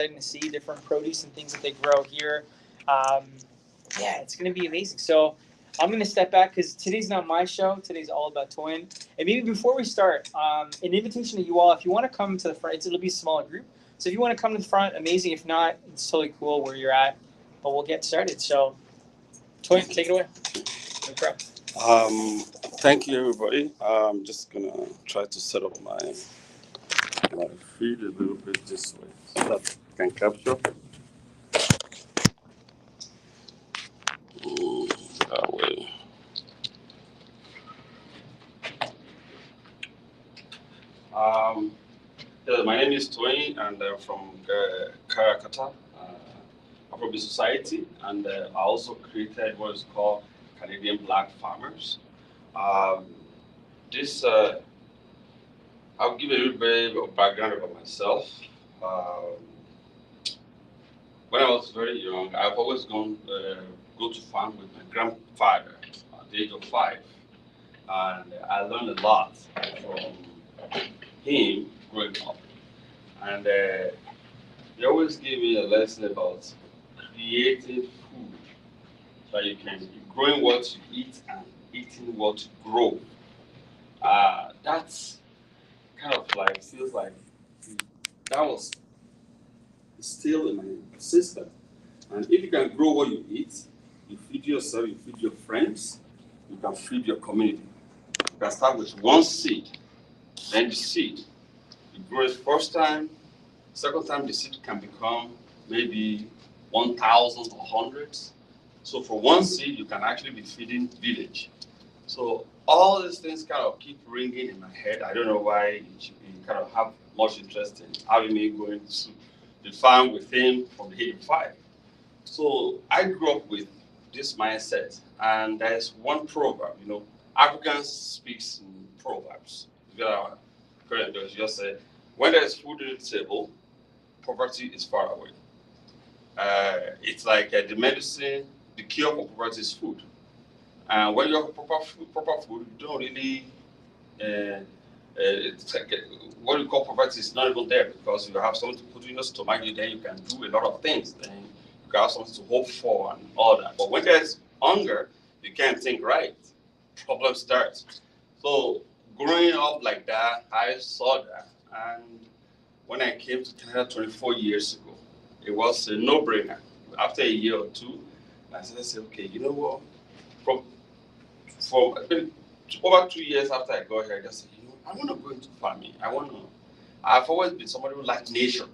to see different produce and things that they grow here. Um, yeah, it's going to be amazing. So I'm going to step back because today's not my show. Today's all about Toyin. And maybe before we start, an invitation to you all. If you want to come to the front, it'll be a smaller group. So if you want to come to the front, amazing. If not, it's totally cool where you're at. But we'll get started. So Toyin, take it away. No problem. Thank you, everybody. I'm just gonna try to set up my feed a little bit this way so that I can capture. That way. Yeah, my name is Twain, and I'm from Karakata, Afrobeat Society, and I also created what is called Canadian Black Farmers. Um, this I'll give a little bit of background about myself. Um, when I was very young, I've always go to farm with my grandfather at the age of 5, and I learned a lot from him growing up. And he always gave me a lesson about creating food, so you can growing what you eat and eating what you grow. That's kind of like feels like that was still in my system. And if you can grow what you eat, you feed yourself, you feed your friends, you can feed your community. You can start with one seed, then the seed. You grow it first time, second time the seed can become maybe 1,000 or hundreds. So for one seed, you can actually be feeding village. So all these things kind of keep ringing in my head. I don't know why you kind of have much interest in having me going to the farm with him from the age of 5. So I grew up with this mindset, and there's one proverb, Africans speaks in proverbs. Our parent does just say, when there's food on the table, poverty is far away. It's like the medicine, the cure for poverty is food. And when you have proper food, you don't really, it's like, what you call poverty is not even there because you have something to put in your stomach, then you can do a lot of things. Then you have something to hope for and all that. But when there's hunger, you can't think right. Problem starts. So growing up like that, I saw that. And when I came to Canada 24 years ago, it was a no-brainer. After a year or two, I said, okay, you know what? For over 2 years after I got here, I just said, I want to go into farming. I've always been somebody who likes nature.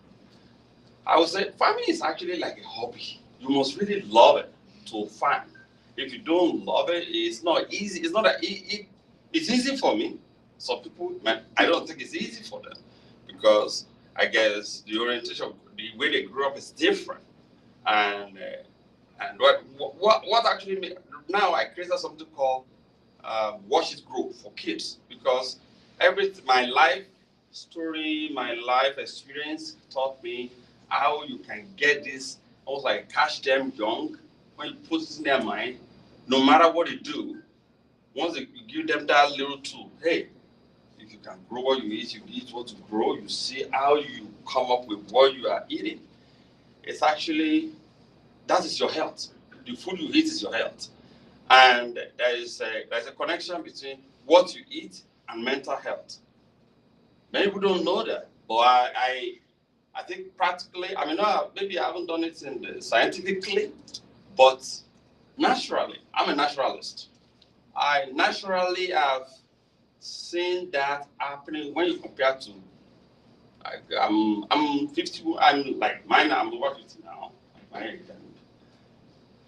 I would say farming is actually like a hobby. You must really love it to farm. If you don't love it, it's not easy. It's not that it's easy for me. Some people, man, I don't think it's easy for them because I guess the orientation, the way they grew up is different. And what actually made, now I created something called Watch It Grow for kids because my life story, my life experience taught me how you can get this, almost like catch them young. When you put it in their mind, no matter what they do, once you give them that little tool, hey, if you can grow what you eat what you grow, you see how you come up with what you are eating. It's actually, that is your health. The food you eat is your health. And there's a connection between what you eat and mental health. Many people don't know that, but I think practically, maybe I haven't done it scientifically, but naturally, I'm a naturalist. I naturally have seen that happening when you compare to, I'm 50, I'm like mine, I'm over 50 now.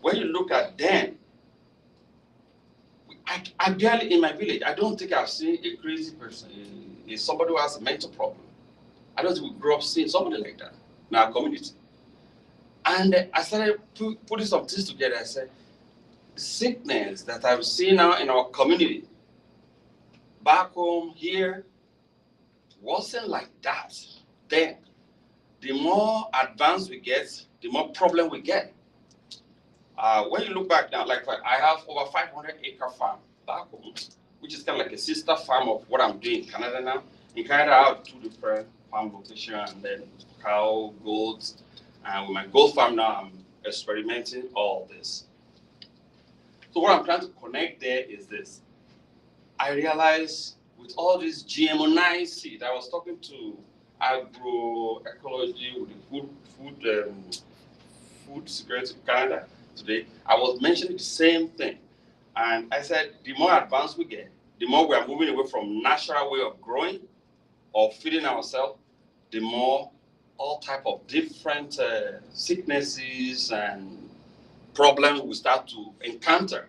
When you look at them, I barely in my village. I don't think I've seen a crazy person, somebody who has a mental problem. I don't think we grew up seeing somebody like that in our community. And I started putting some things together. I said, the sickness that I'm seeing now in our community, back home here, wasn't like that then. The more advanced we get, the more problem we get. When you look back now, like I have over 500-acre farm back home, which is kind of like a sister farm of what I'm doing in Canada now. In Canada, I have 2 different farm location, and then cow, goats, and with my goat farm now, I'm experimenting all this. So what I'm trying to connect there is this. I realize with all this GMO9 seed, I was talking to agroecology with the food security of Canada today. I was mentioning the same thing. And I said, the more advanced we get, the more we are moving away from natural way of growing or feeding ourselves, the more all type of different sicknesses and problems we start to encounter.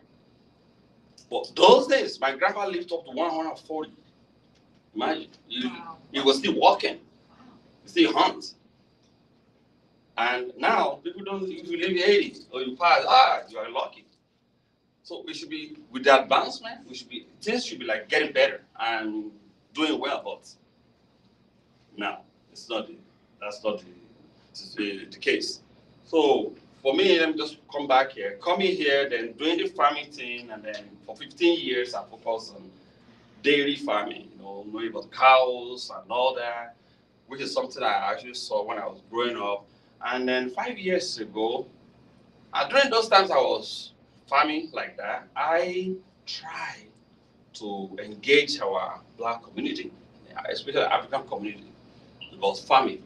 But those days, my grandpa lived up to 140. Imagine, he was still walking, still hunt. And now people don't. If you live 80 or you pass, you are lucky. So we should be with the advancement. Things should be like getting better and doing well. But now it's not. That's not the case. So for me, let me just come back here. Coming here, then doing the farming thing, and then for 15 years I focused on dairy farming. Knowing about cows and all that, which is something I actually saw when I was growing up. And then 5 years ago, during those times I was farming like that, I tried to engage our Black community, especially African community, about farming.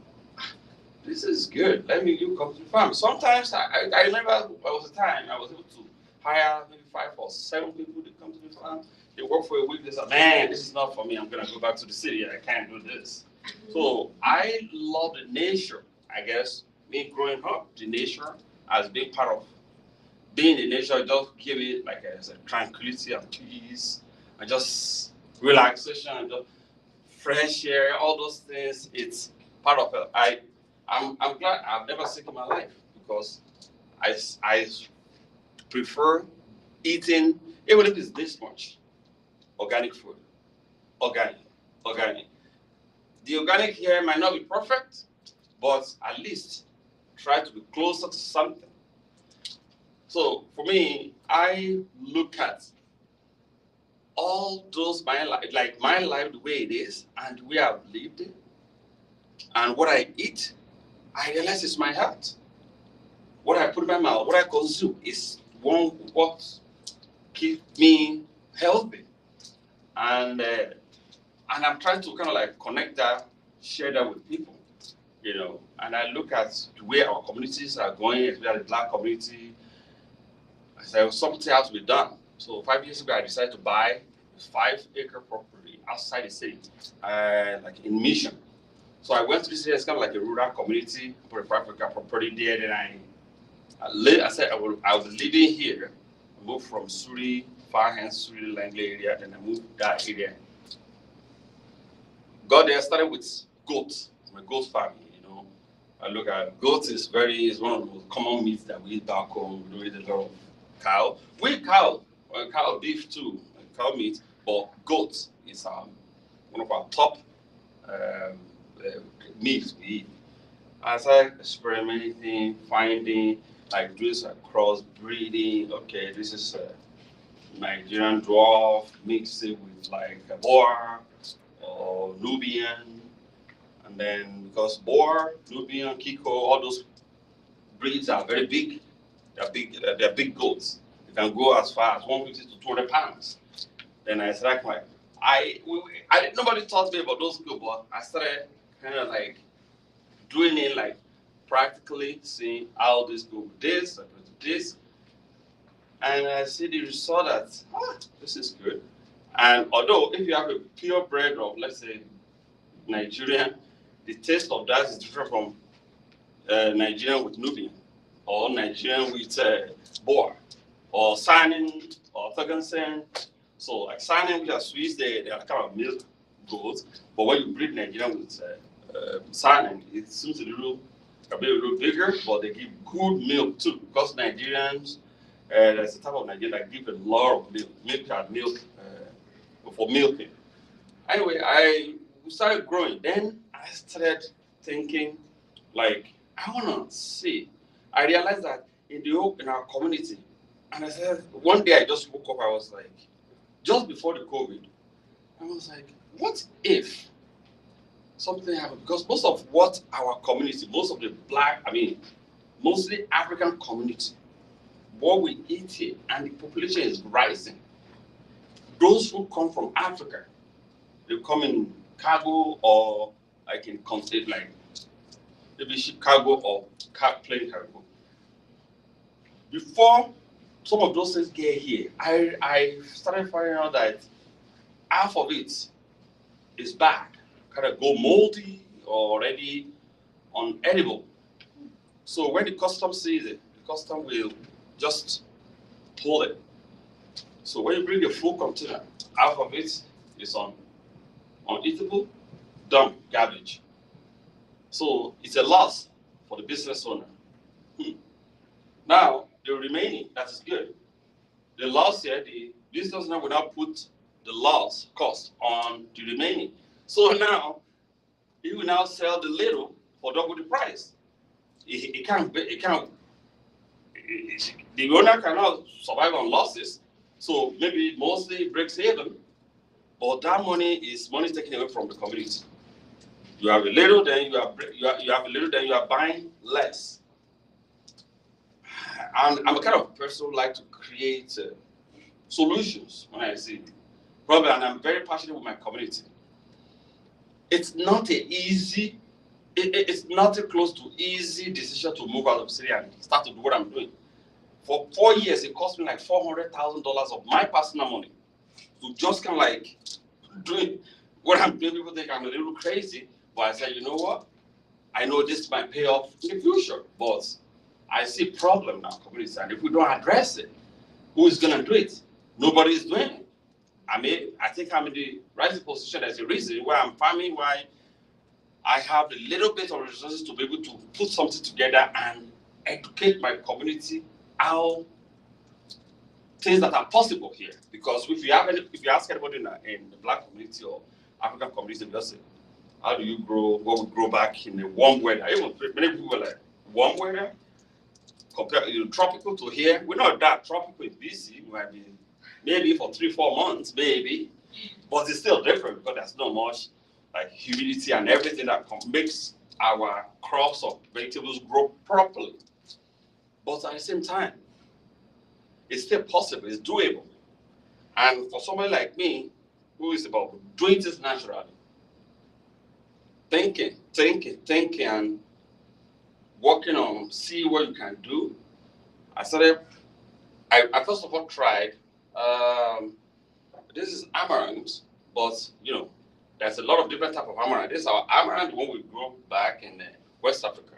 This is good. Let me come to the farm. Sometimes I remember there was a time I was able to hire maybe 5 or 7 people to come to the farm. They work for a week. They say, man, this is not for me. I'm going to go back to the city. I can't do this. So I love the nature, I guess. Me growing up, the nature as being part of being in nature, just give it like a tranquility and peace and just relaxation and just fresh air, all those things. It's part of it. I'm glad I've never sick in my life because I prefer eating, even if it's this much, organic food. Organic. The organic here might not be perfect, but at least try to be closer to something. So for me, I look at all those my life, like my life the way it is, and we have lived it, and what I eat, I realize it's my health. What I put in my mouth, what I consume is what keeps me healthy, and I'm trying to kind of like connect that, share that with people, And I look at the way our communities are going, especially the Black community. I said something has to be done. So 5 years ago, I decided to buy a 5-acre property outside the city, like in Mission. So I went to this area. It's kind of like a rural community. I put a 5-acre property there. Then I said I will be living here. I moved from Surrey, Farhans, Surrey, Langley area. Then I moved that area. Got there, started with goats. My goat farming, I look at goats is one of the most common meats that we eat back home. We don't eat a lot of cow. We eat cow beef too, cow meat, but goats is one of our top meats we eat. As I experimenting, finding, like doing some crossbreeding. Okay, this is a Nigerian dwarf mixed it with like a boar or Nubian. And then because boar, Nubian, Kiko, all those breeds are very big. They're big goats. They can go as far as 150 to 200 pounds. Then I started nobody taught me about those goats, but I started kind of like doing it like practically, seeing how this go with this, this. And I see the result that, this is good. And although if you have a purebred of, let's say, Nigerian, the taste of that is different from Nigerian with Nubian, or Nigerian with boar, or Sanin, or Thugansen. So like Sanin, which are Swiss, they are kind of milk goats. But when you breed Nigerian with Sanin, it seems a little bigger, but they give good milk too. Because Nigerians, there's a type of Nigerian that give a lot of milk for milking. Anyway, we started growing. Then I started thinking, like, I want to see. I realized that in our community, and I said, one day I just woke up, I was like, just before the COVID, I was like, what if something happened because most of what our community, most of the mostly African community, what we eat here, and the population is rising. Those who come from Africa, they come in cargo or like in content like maybe Chicago or plane cargo. Before some of those things get here, I started finding out that half of it is bad, kind of go moldy or already unedible. So when the custom sees it, the custom will just pull it. So when you bring a full container, half of it is uneatable, dump, garbage. So it's a loss for the business owner. Now, the remaining, that is good. The loss here, the business owner will now put the loss cost on the remaining. So now, he will now sell the little for double the price. The owner cannot survive on losses, so maybe mostly breaks even, but that money is taken away from the community. You have a little, then you have a little, then you are buying less. And I'm a kind of person who like to create solutions when I see problem, and I'm very passionate with my community. It's not it's not a close to easy decision to move out of the city and start to do what I'm doing. For 4 years, it cost me like $400,000 of my personal money to just kind of like doing what I'm doing. People think I'm a little crazy, but I said, you know what? I know this might pay off in the future, but I see a problem in our community, and if we don't address it, who is going to do it? Nobody is doing it. I think I'm in the right position. There's a reason why I'm farming, why I have a little bit of resources to be able to put something together and educate my community how things that are possible here. Because if you ask anybody in the Black community or African community, they'll say, how do you grow what we grow back in the warm weather? Even many people were like, warm weather? Compared tropical to here, we're not that tropical in BC. We might be maybe for 3-4 months, maybe, but it's still different because there's not much like humidity and everything that makes our crops of vegetables grow properly. But at the same time, it's still possible, it's doable. And for somebody like me, who is about doing this naturally, thinking, and working on see what you can do, I first of all tried, this is amaranth, but there's a lot of different type of amaranth. This is our amaranth, the one we grow back in West Africa.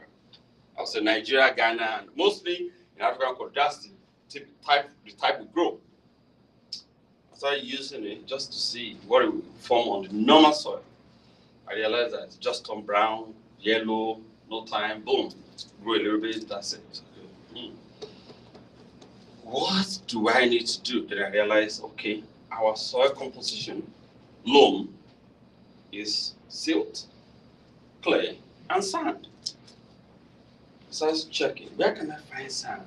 I would say Nigeria, Ghana, and mostly in African countries. That's the type we grow. I started using it just to see what it would form on the normal soil. I realized that it just turned brown, yellow, no time, boom, grew a little bit, that's it. What do I need to do? Then I realized, okay, our soil composition, loam, is silt, clay, and sand. So I was checking, where can I find sand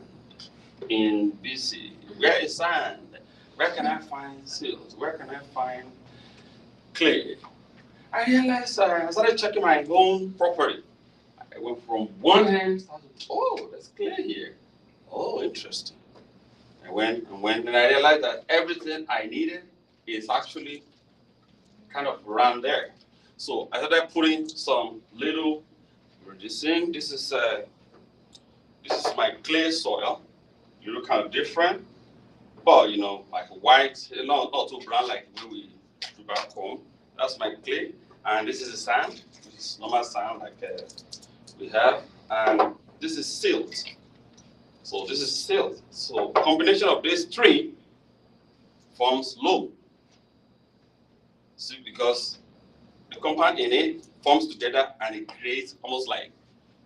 in BC? Where is sand? Where can I find silt? Where can I find clay? I realized I started checking my own property. I went from one hand, oh, there's clay here. Oh, interesting. I went, and I realized that everything I needed is actually kind of around there. So I started putting some little reducing. This is my clay soil. You look kind of different, but like white, not too brown like the way we do back home. That's my clay, and this is the sand. This is normal sand like we have, and this is silt. So this is silt. So combination of these three forms loam. See, because the compound in it forms together and it creates almost like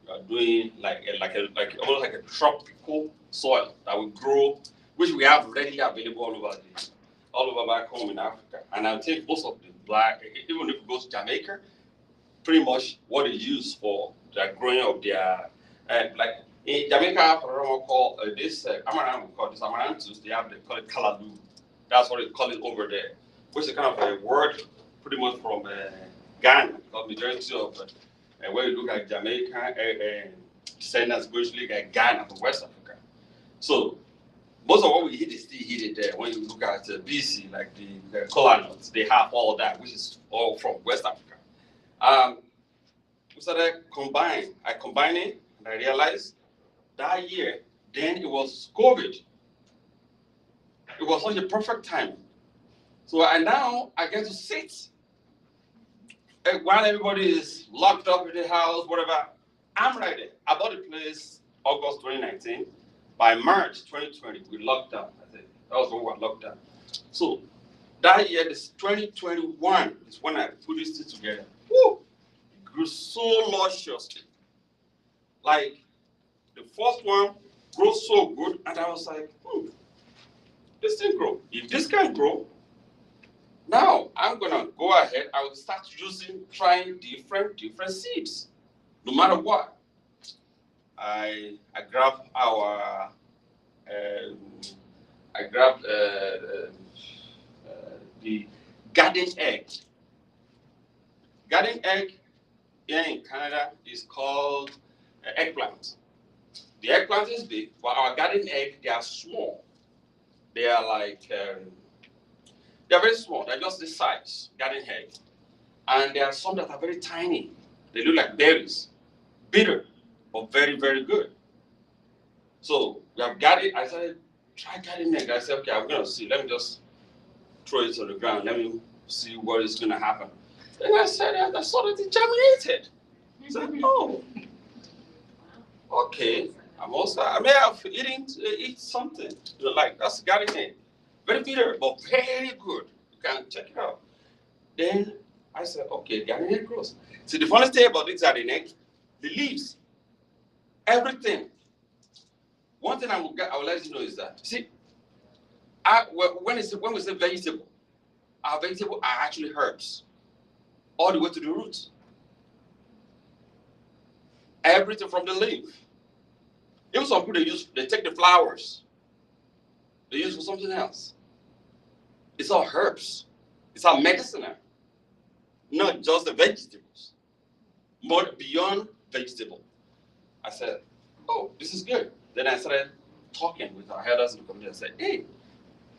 you are doing almost like a tropical soil that will grow, which we have readily available all over back home in Africa. And I think most of the black, even if you go to Jamaica, pretty much what they use for the growing of their like in Jamaica, have what call this amaranth. We call this amaranthus. They call it callaloo. That's what they call it over there, which is kind of a word pretty much from Ghana, because majority of when you look at Jamaica descendants mostly like Ghana from West Africa. So most of what we eat is still heated there. When you look at BC, like the colonials, they have all that, which is all from West Africa. We started combine. I combined it, and I realized that year, then it was COVID. It was such a perfect time. So now I get to sit while everybody is locked up in the house, whatever. I'm right there. I bought the place August 2019. By March 2020, we locked down. I think that was when we were locked down. So that year, this 2021, is when I put this thing together. Woo! It grew so lusciously. Like the first one grew so good, and I was like, this thing grow. If this can grow, now I'm gonna go ahead. I will start trying different seeds, no matter what. I grabbed the garden egg. Garden egg here in Canada is called eggplant. The eggplant is big, but our garden egg, they are small. They are like, they're very small. They're just this size, garden egg. And there are some that are very tiny. They look like berries. Bitter, but very, very good. So we have garden. I said, try garden egg. I said, okay, I'm going to see. Let me just throw it on the ground. Let me see what is going to happen. Then I said, I saw that it germinated. I said, oh, okay. I may have eat something. Like, that's garden egg. Very bitter, but very good. You can check it out. Then I said, okay, garden egg grows. See, the funny thing about this garden egg, the leaves, everything. One thing I will let you know is that, see, when we say vegetable, our vegetables are actually herbs, all the way to the roots. Everything from the leaf. Even some people they take the flowers, they use for something else. It's all herbs. It's all medicinal. Not just the vegetables, more beyond vegetable. I said, oh, this is good. Then I started talking with our elders in the community. I said, hey,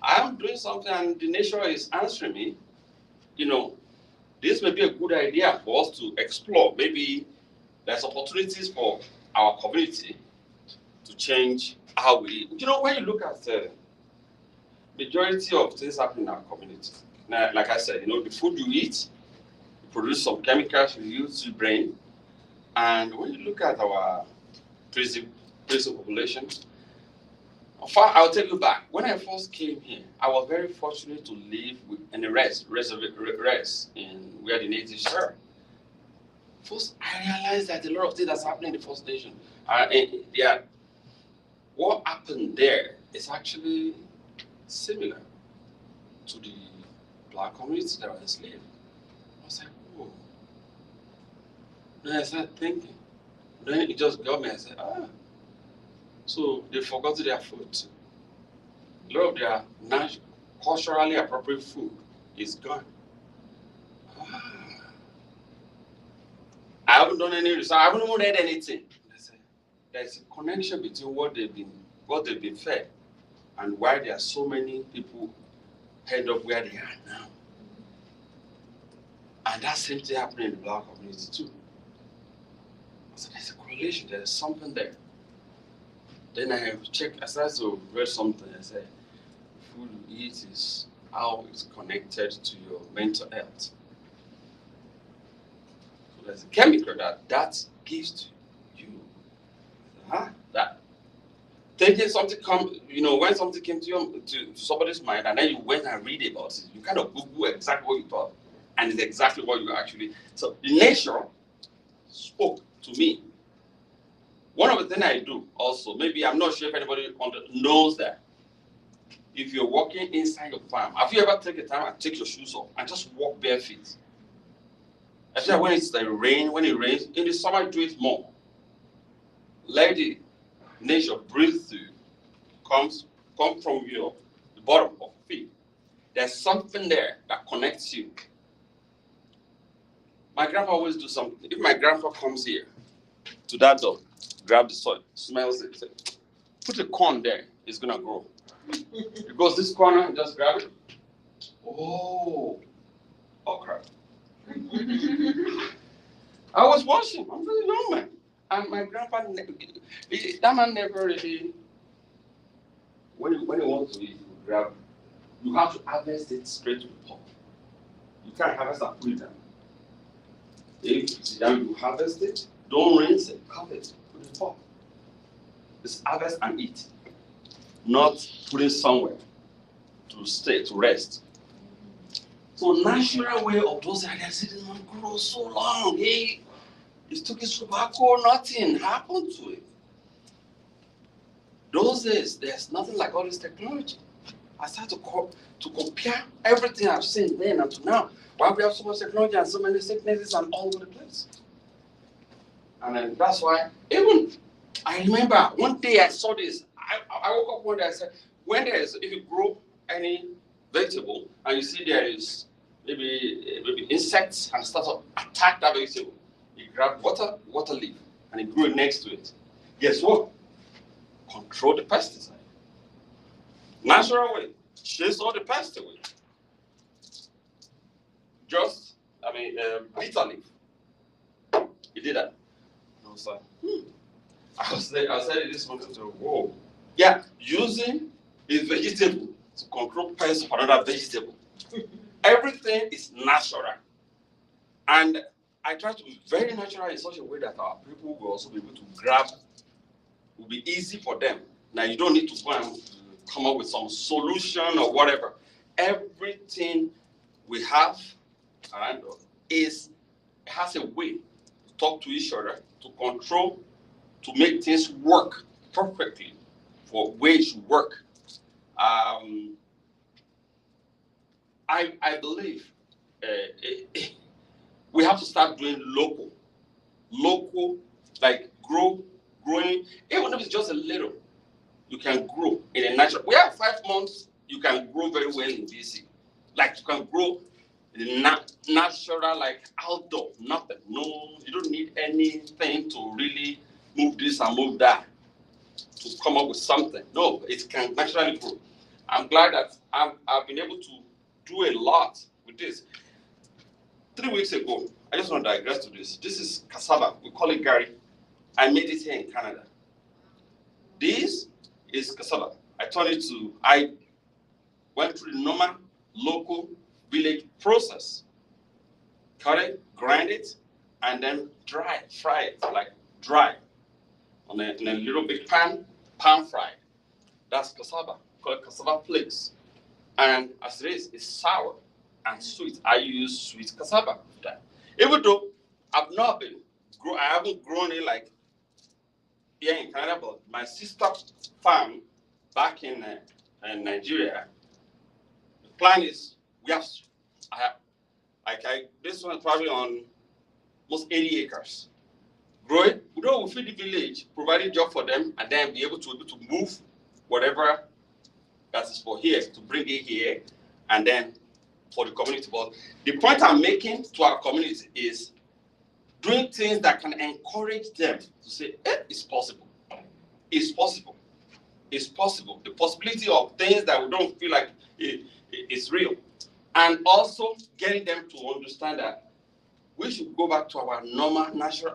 I'm doing something and the nature is answering me. This may be a good idea for us to explore. Maybe there's opportunities for our community to change how we eat. When you look at the majority of things happening in our community, now, like I said, the food you eat, you produce some chemicals you use to your brain. And when you look at our prison population, I'll take you back. When I first came here, I was very fortunate to live in a rest in where the natives are. First, I realized that a lot of things that's happening in the First Nation. What happened there is actually similar to the black community that were enslaved. I was like, whoa. Then I started thinking. Then it just got me. I said, so they forgot their food too. A lot of their culturally appropriate food is gone. I haven't done any research. I haven't even read anything. I said, there's a connection between what they've been fed and why there are so many people end up where they are now. And that same thing happening in the black community too. I said, there's a correlation. There's something there. Then I started to read something. I said, food you eat is how it's connected to your mental health. So there's a chemical that gives to you. That thinking something when something came to somebody's mind, and then you went and read about it, you kind of Google exactly what you thought, and it's exactly what you actually. So nature spoke to me. One of the things I do also, maybe I'm not sure if anybody knows that, if you're walking inside your farm, have you ever taken time and take your shoes off and just walk bare feet? Especially when it rains, in the summer do it more. Let the nature breathe through, come from the bottom of your feet. There's something there that connects you. My grandpa always do something. If my grandpa comes here to that door, grab the soil, smells it, say, put a corn there, it's gonna grow. He goes this corner and just grab it. Oh, okra. I was watching. I'm very young man, and my grandpa, that man never really. When he wants to eat, you grab. You have to harvest it straight to the pot. You can't harvest and put it down. If you sit down, you harvest it. Don't rinse it. Cover it. Put it in the pot. Just harvest and eat. Not put it somewhere to stay to rest. So natural way of those ideas didn't want to grow so long. Hey, it took his tobacco, nothing happened to it. Those days, there's nothing like all this technology. I started to compare everything I've seen then and to now. Why we have so much technology and so many sicknesses and all over the place. And then that's why, even, I remember one day I saw this. I woke up one day, I said, if you grow any vegetable and you see there is maybe insects and start to attack that vegetable, you grab water leaf and you grow it next to it. Guess what? Control the pesticide. Natural way, chase all the pest away. Just, bitter leaf. He did that. I was like, I said this morning, whoa. Yeah, using a vegetable to control pests of another vegetable. Everything is natural. And I try to be very natural in such a way that our people will also be able to grab, will be easy for them. Now, you don't need to go and come up with some solution or whatever. Everything we have around us has a way to talk to each other, to control, to make things work perfectly for ways to work. I believe we have to start doing local, like growing, even if it's just a little. You can grow in a natural. We have 5 months. You can grow very well in DC. Like you can grow in natural, like outdoor, nothing. No, you don't need anything to really move this and move that to come up with something. No, it can naturally grow. I'm glad that I've been able to do a lot with this. 3 weeks ago, I just want to digress to this. This is cassava. We call it gari. I made it here in Canada. This is cassava. I went through the normal local village process. Cut it, grind it, and then fry it, like dry, in a little big pan fried. That's cassava, called cassava flakes. And as it is, it's sour and sweet. I use sweet cassava for that. Even though I haven't grown it like here in Canada, but my sister farm back in Nigeria, the plan is this one is probably on almost 80 acres. Grow it, we feed the village, providing job for them, and then be able to move whatever that is for here to bring it here, and then for the community. But the point I'm making to our community is doing things that can encourage them to say, it's possible. It's possible. It's possible. The possibility of things that we don't feel like is real. And also getting them to understand that we should go back to our normal, natural,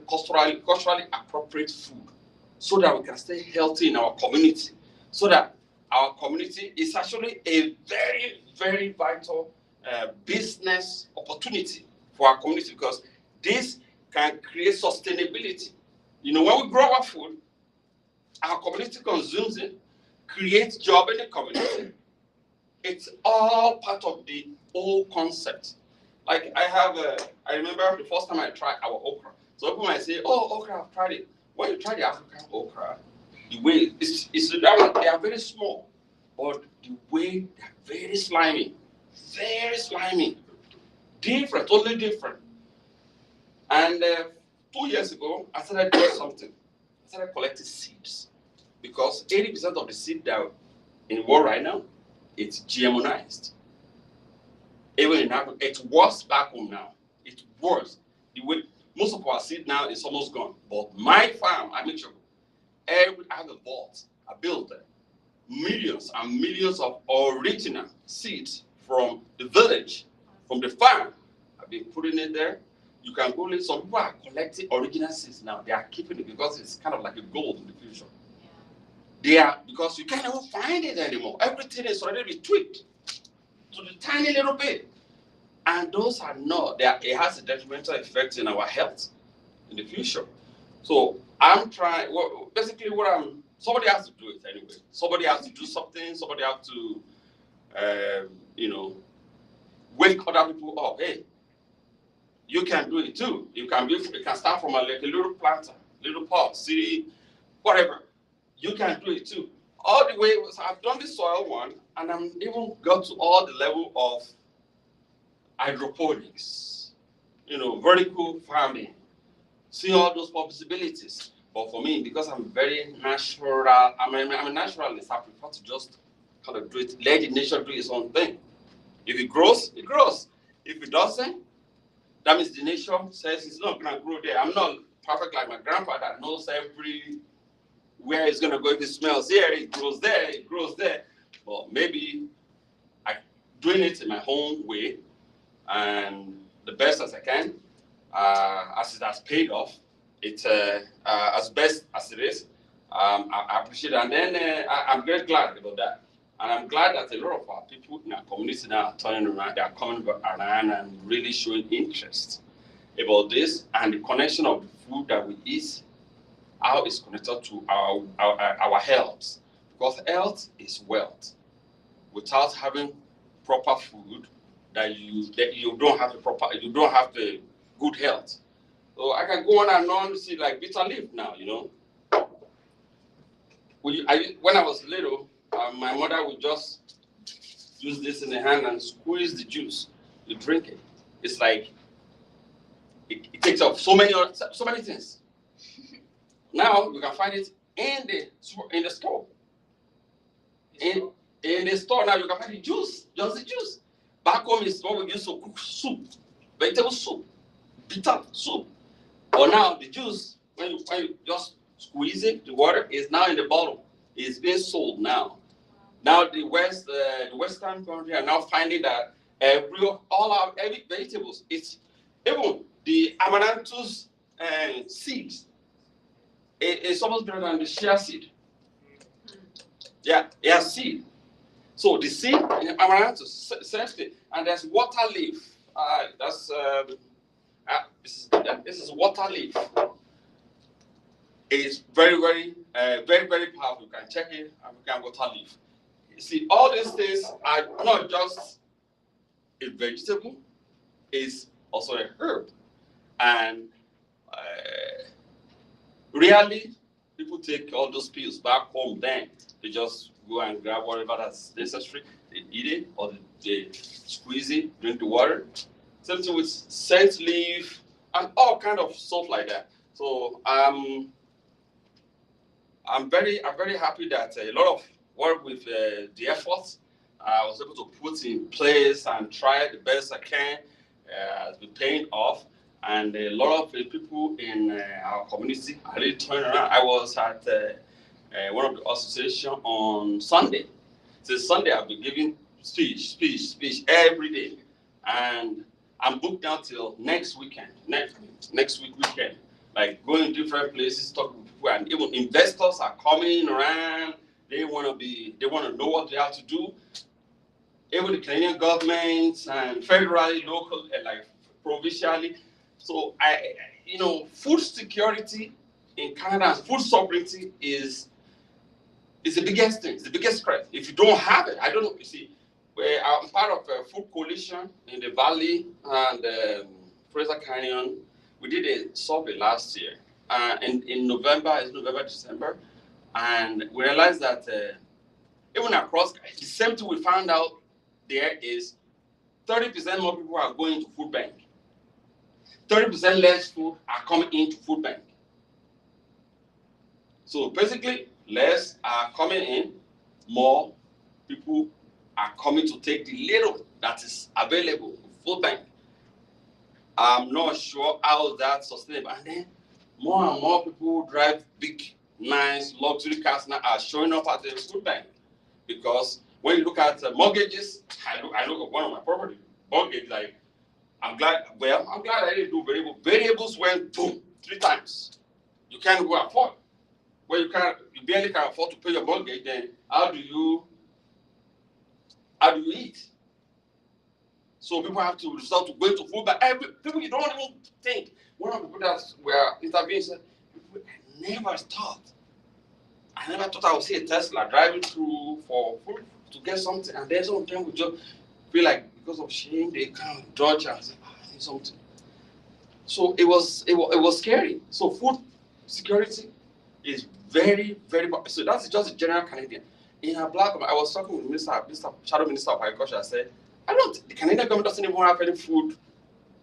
culturally appropriate food so that we can stay healthy in our community. So that our community is actually a very, very vital business opportunity for our community, because this can create sustainability. When we grow our food, our community consumes it, creates job in the community. It's all part of the whole concept. Like I remember the first time I tried our okra. So people might say, "Oh, okra, I've tried it." When you try the African okra, the way it's that one, they are very small, but the way they're very slimy, different, totally different. And 2 years ago, I started doing something. I started collecting seeds, because 80% of the seed that in the world right now, it's GMOized. Even in Africa, it was back home now. It worse. The way most of our seed now is almost gone. But my farm, I make sure I have a vault. I built there. Millions and millions of original seeds from the village, from the farm. I've been putting it there. You can go. Some people are collecting original seeds now. They are keeping it because it's kind of like a gold in the future. They are, because you can't even find it anymore. Everything is already tweaked to the tiny little bit. And those are not, it has a detrimental effect in our health in the future. So I'm trying, well, basically somebody has to do it anyway. Somebody has to do something, somebody has to, wake other people up. Hey, you can do it too. You can start from like a little planter, little pot, city, whatever. You can do it too. All the way, so I've done the soil one, and I'm even got to all the level of hydroponics, vertical farming, see all those possibilities. But for me, because I'm very natural, I'm a naturalist, I prefer to just kind of do it, let the nature do its own thing. If it grows, it grows. If it doesn't, that means the nature says it's not going to grow there. I'm not perfect like my grandpa that knows where it's going to go. If it smells here, it grows there, it grows there. But maybe I'm doing it in my own way and the best as I can, as it has paid off. It's as best as it is. I appreciate it. And then I'm very glad about that. And I'm glad that a lot of our people in our community now are turning around, they are coming around and really showing interest about this and the connection of the food that we eat, how it's connected to our health. Because health is wealth. Without having proper food, you don't have the good health. So I can go on and on, see like bitter leaf now, When I was little, my mother would just use this in the hand and squeeze the juice. You drink it. It's like it takes up so many things. Now you can find it in the store. In the store now you can find the juice, just the juice. Back home is what we used to cook soup, vegetable soup, bitter soup. But now the juice, when you just squeeze it, the water is now in the bottle. It's being sold now. Now the Western country are now finding that all our vegetables, it's even the amaranthus seeds. It's almost better than the shea seed. Yeah, it has seed. So the seed in amaranthus, same thing. And there's water leaf. This is water leaf. It's very, very, very, very powerful. You can check it. African water leaf. You see, all these things are not just a vegetable; it's also a herb. And rarely people take all those pills back home. Then they just go and grab whatever that's necessary. They eat it or they squeeze it, drink the water. Same thing with scent leaf and all kind of stuff like that. So I'm very happy that a lot of work with the efforts I was able to put in place and try the best I can has been paying off. And a lot of people in our community are really turning around. I was at one of the associations on Sunday. Since Sunday, I've been giving speech every day. And I'm booked down till next weekend, next week weekend. Like going to different places, talking to people, and even investors are coming around. They want to know what they have to do. Even the Canadian government and federally, local, and like provincially. So food security in Canada, food sovereignty is the biggest thing. It's the biggest threat. If you don't have it, I don't know. You see, I'm part of a food coalition in the Valley and Fraser Canyon. We did a survey last year, in November, December, and we realized that even across the same thing we found out there is 30% more people are going to food bank. 30% less food are coming into food bank. So basically, less are coming in, more people are coming to take the little that is available in food bank. I'm not sure how that's sustainable. And then more and more people who drive big, nice luxury cars now are showing up at the food bank. Because when you look at mortgages, I look at one of my property mortgage, like I'm glad I didn't do variable. Variables went boom 3 times. You can't go afford. When you barely can afford to pay your mortgage, then how do you eat? So people have to resort to going to food, but people you don't even think. One of the people that were interviewing said, I never thought I would see a Tesla driving through for food to get something, and there's sometimes we just feel like because of shame they can't dodge and say, I need something. So it was scary. So food security is very, very. So that's just a general Canadian. In a black, I was talking with Shadow Minister of Agriculture. I said, the Canadian government doesn't even have any food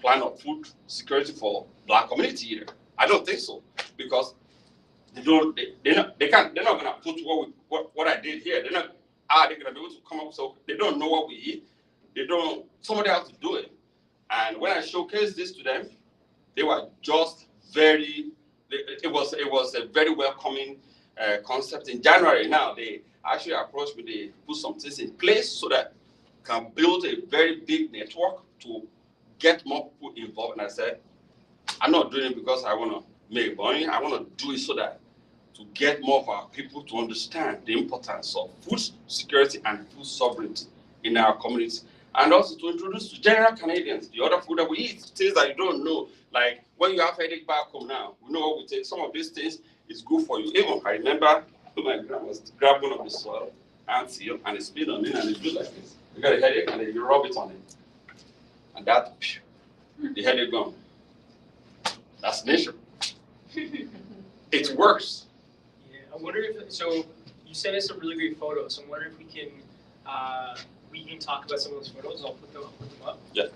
plan or food security for black community either. I don't think so, because they're not gonna put what I did here. They're gonna be able to come up, so they don't know what we eat. Somebody has to do it. And when I showcased this to them, they were just it was a very welcoming concept. In January now, they actually approached me, they put some things in place so that can build a very big network to get more people involved. And I said, I'm not doing it because I want to make money. I want to do it so that to get more of our people to understand the importance of food security and food sovereignty in our community. And also to introduce to general Canadians the other food that we eat, things that you don't know. Like when you have headache back home now, we know what we take. Some of these things is good for you. Even I remember my grandma grabbed one of the soil and seal and they spit on it and it do like this. You got a headache and then you rub it on it. And that, the headache gone. That's nature. It works. Yeah, I wonder if, so you sent us some really great photos. So I wonder if we can talk about some of those photos. I'll put them up. Yeah.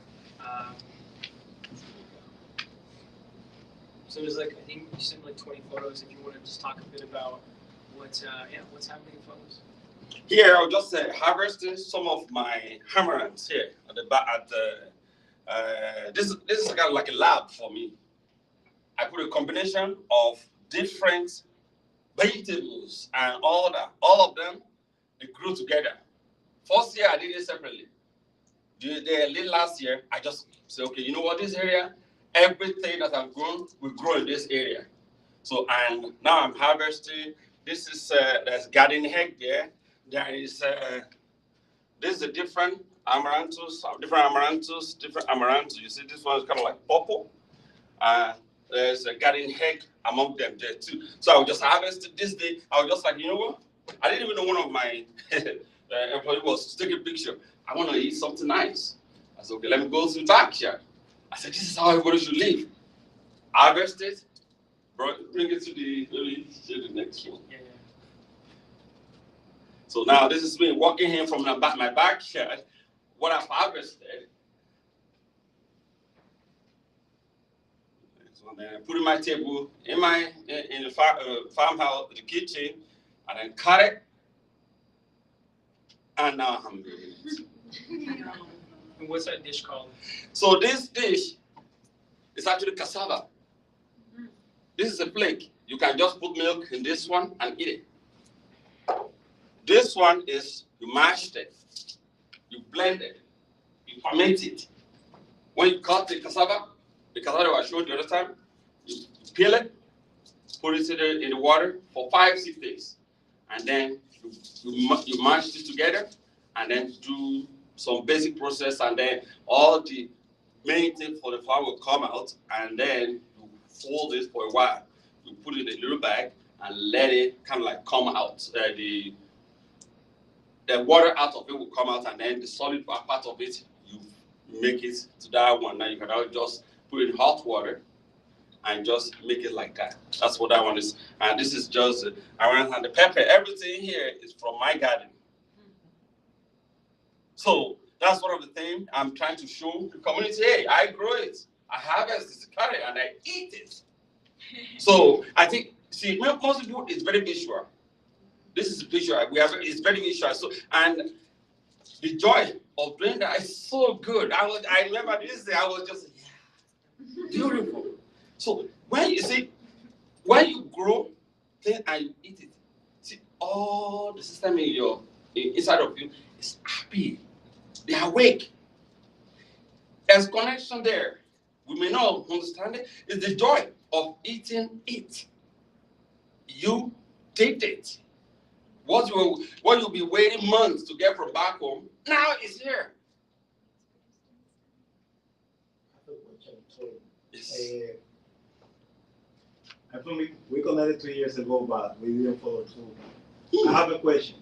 So there's I think you sent 20 photos. If you want to just talk a bit about what's happening in photos. Here, I'll just harvesting some of my amaranths here at the back. This is kind of like a lab for me. I put a combination of different vegetables and all of them, they grew together. First year I did it separately. The last year I just said, okay, you know what, this area, everything that I've grown will grow in this area. So and now I'm harvesting. This is there's garden egg there. There is this is a different amaranthus. You see, this one is kind of like purple. There's a garden egg among them there too. So I was just harvesting this day. I was just like, you know what? I didn't even know one of my employees was taking a picture. I want to eat something nice. I said, okay, let me go to the backyard. I said, this is how everybody should live. Harvest it, bring it to the next one. Yeah. So now this is me walking in from my backyard, what I've harvested. So then I put in my table in the farmhouse, the kitchen, and then cut it. And now I'm eating it. And what's that dish called? So this dish is actually cassava. This is a flake. You can just put milk in this one and eat it. This one is you mashed it, you blend it, you ferment it. When you cut the cassava that I showed you the other time, you peel it, put it in the water for 5-6 days, and then you mash this together, and then do some basic process, and then all the main thing for the flour will come out, and then you fold it for a while. You put it in a little bag and let it kind of like come out. The water out of it will come out, and then the solid part of it, you make it to that one. Now you can just put it in hot water and just make it like that. That's what that one is. And this is just around and the pepper. Everything here is from my garden. So that's one of the things I'm trying to show the community. Hey, I grow it, I harvest it, carry it, and I eat it. So I think, see, most people is very visual. This is visual. It's very visual. So and the joy of doing that is so good. I remember this day I was just Beautiful. So when you see, when you grow, then and you eat it, see all the system in your inside of you is happy. They are awake. There's connection there. We may not understand it. It's the joy of eating it. You did it. What you'll be waiting months to get from back home, now it's here. I have a question. So, Yes. I think we connected 2 years ago, but we didn't follow through. I have a question.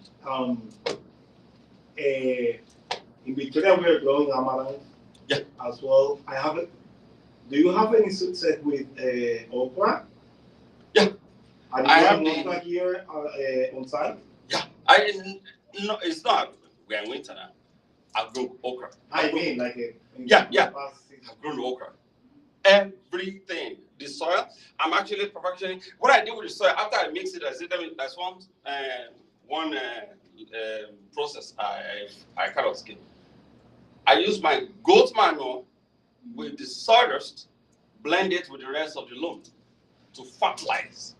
In Victoria, we are growing amaranth. Yeah. As well. Do you have any success with okra? Yeah. Are you I have growing the- okra here on site? Yeah. No, it's not. We're in winter now. I've grown okra. I mean, like Yeah. past 6 I've grown okra. Everything. The soil. I'm actually perfecting. What I do with the soil after I mix it, I say there's one process I kind of skip. I use my goat manure with the sawdust, blend it with the rest of the loam to fertilize.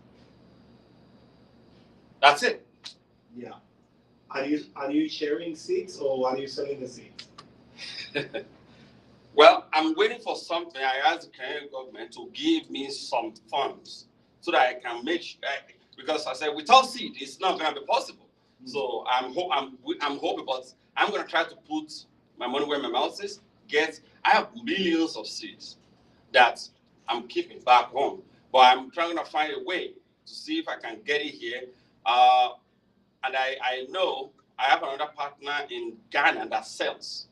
That's it. Yeah. Are you sharing seeds or are you selling the seeds? Well, I'm waiting for something. I asked the Canadian government to give me some funds so that I can because I said without seed, it's not going to be possible. So I'm hoping, but I'm going to try to put my money where my mouth is. I have millions of seeds that I'm keeping back home, but I'm trying to find a way to see if I can get it here. And I know I have another partner in Ghana that sells.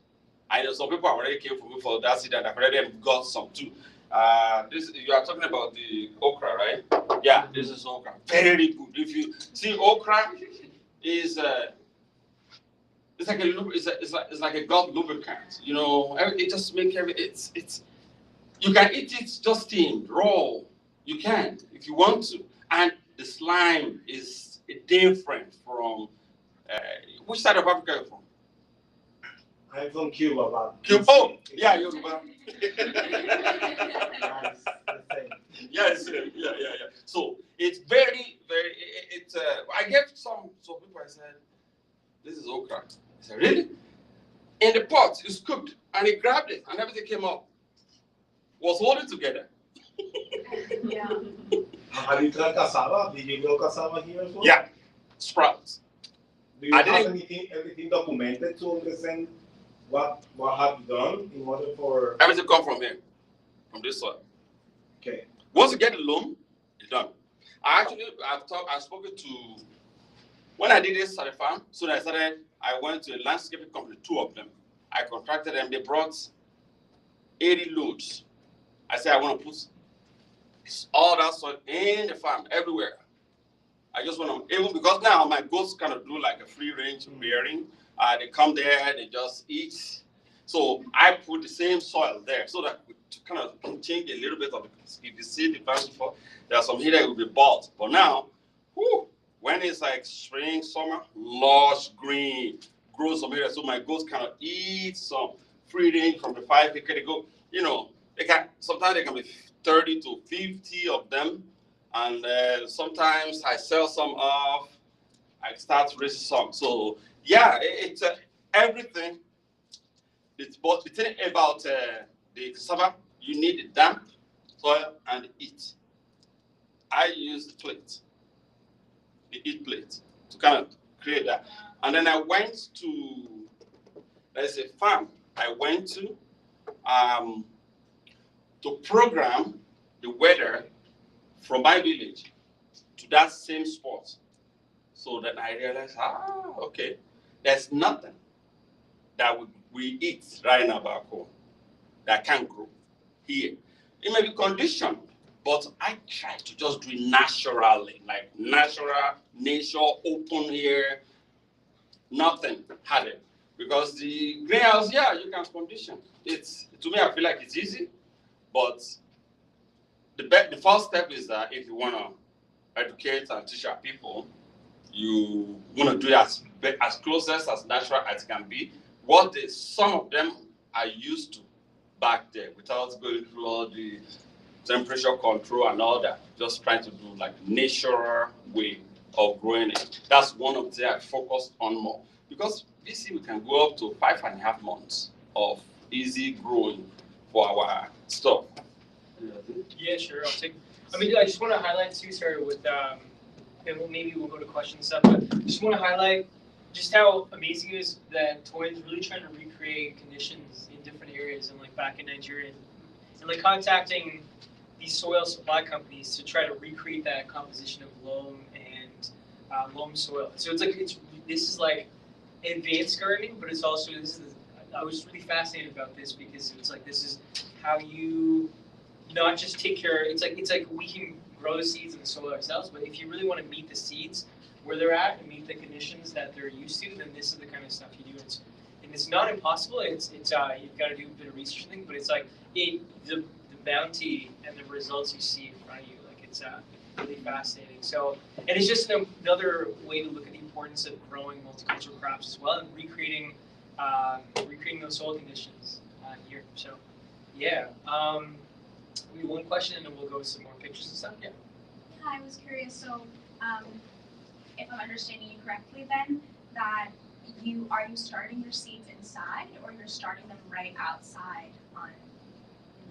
I know some people already came for me for that seed and I've already got some too. You are talking about the okra, right? Yeah, this is okra. Very good. If you see okra is it's like it's like a gut lubricant. You know, it just makes it's you can eat it just steamed, raw. You can if you want to, and the slime is different from which side of Africa are you from? I'm from Cuba, but Cuba. Oh, yeah, Yoruba. Yes, yeah. So it's very. I gave some people. I said, "This is okra." I said, "Really?" In the pot, it's cooked, and he grabbed it, and everything came up. Was holding together. Yeah. Have you tried cassava? Did you grow cassava here as well? Yeah, sprouts. Do you have everything documented to understand what have you done in order for Everything come from here, from this soil. Okay. Once you get the loam, it's done. I've spoken to when I did this at the farm. So I went to a landscaping company, 2 of them. I contracted them. They brought 80 loads. I said I want to put all that soil in the farm everywhere. I just want to, even because now my goats kind of do like a free range rearing. They come there, they just eat. So I put the same soil there so that we kind of can change a little bit of it. If you see the farm before, there are some here that will be bought. But now, when it's like spring, summer, lush green, grow some area. So my goats kind of eat some free range from the 5 acre. They go, sometimes they can be 30 to 50 of them. And sometimes I sell some off. I start raising some. So yeah, it's everything. It's both. The thing about the cassava, you need the damp soil and the heat. I use the heat plate, to kind of create that. And then I went to, there's a farm I went to program the weather from my village to that same spot. So that I realized, okay, there's nothing that we eat right now back home that can grow here. It may be conditioned, but I try to just do it naturally, like natural, nature, open here, nothing had it. Because the greenhouse, you can condition. To me, I feel like it's easy, but the first step is that if you want to educate and teach our people, you want to do it as closest as natural as it can be. Some of them are used to back there without going through all the temperature control and all that. Just trying to do like natural way of growing it. That's one of the things I focused on more. Because this year we can go up to 5.5 months of easy growing for our stuff. Yeah, sure. I just want to highlight too, sorry, with and maybe we'll go to questions and stuff, but just want to highlight just how amazing it is that Toyin's really trying to recreate conditions in different areas and like back in Nigeria and like contacting these soil supply companies to try to recreate that composition of loam and loam soil. So it's like this is like advanced gardening, but it's also I was really fascinated about this because it's like this is how you not just take care. It's like we can grow the seeds in the soil ourselves, but if you really want to meet the seeds where they're at and meet the conditions that they're used to, then this is the kind of stuff you do. It's not impossible. It's you've got to do a bit of research thing, but it's like the bounty and the results you see in front of you. Like it's really fascinating. So, and it's just another way to look at the importance of growing multicultural crops as well and recreating those soil conditions here. So, yeah. We have one question and then we'll go with some more pictures and stuff. Yeah. Yeah, I was curious. So, if I'm understanding you correctly, then that you starting your seeds inside or you're starting them right outside on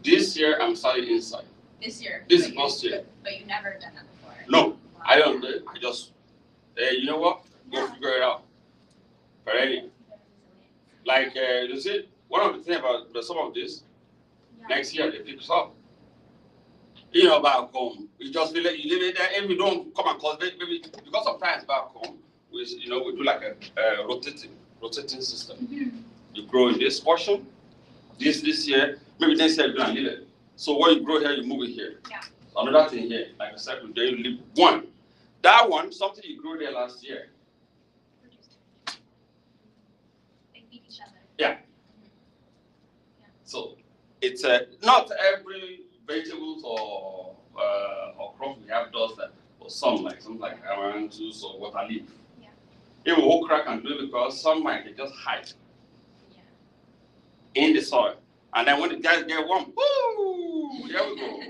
This year I'm starting inside. this year? This is first year. But you've never done that before. No, Wow. I don't do it. I just, you know what? Go Yeah. figure it out. Perennial. Like, you see, one of the things about some of this, Yeah. next year they pick us up. You know, back home, you just leave it there. If you don't come and cultivate, maybe because sometimes back home, we do like a rotating system. Mm-hmm. You grow in this portion, this year, maybe next year you're gonna leave it. So what you grow here, you move it here. Yeah. Another thing here, like I said, then you leave one. That one, something you grew there last year. They feed each other. Yeah. So it's not every vegetables or crop we have does that, but some like amaranthus or water leaf. Yeah. Even okra can do it because some might just hide Yeah. in the soil, and then when the guys get warm, woo, here we go.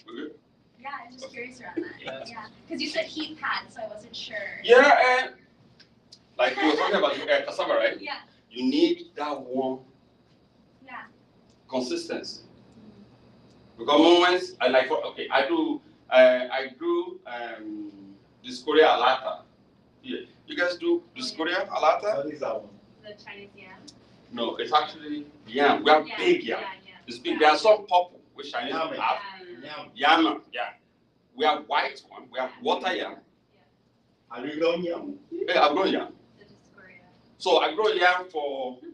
We good? Yeah, I'm just curious around that. Yeah. Yeah, because you said heat pad, so I wasn't sure. Yeah, and like you were talking about cassava, right? Yeah. You need that warm Yeah. consistency. Because moments I like, okay, I grew Discoria alata. Yeah. You guys do Discoria alata? What is that one? The Chinese yam. No, it's actually yam. We have big yam. Yeah. It's big. There are some purple which Chinese Yam. have. Yam. Yam, yeah. We have white one. We have water yam. Have you grown yam? Yeah, I've grown yam. The Discoria. So I grow yam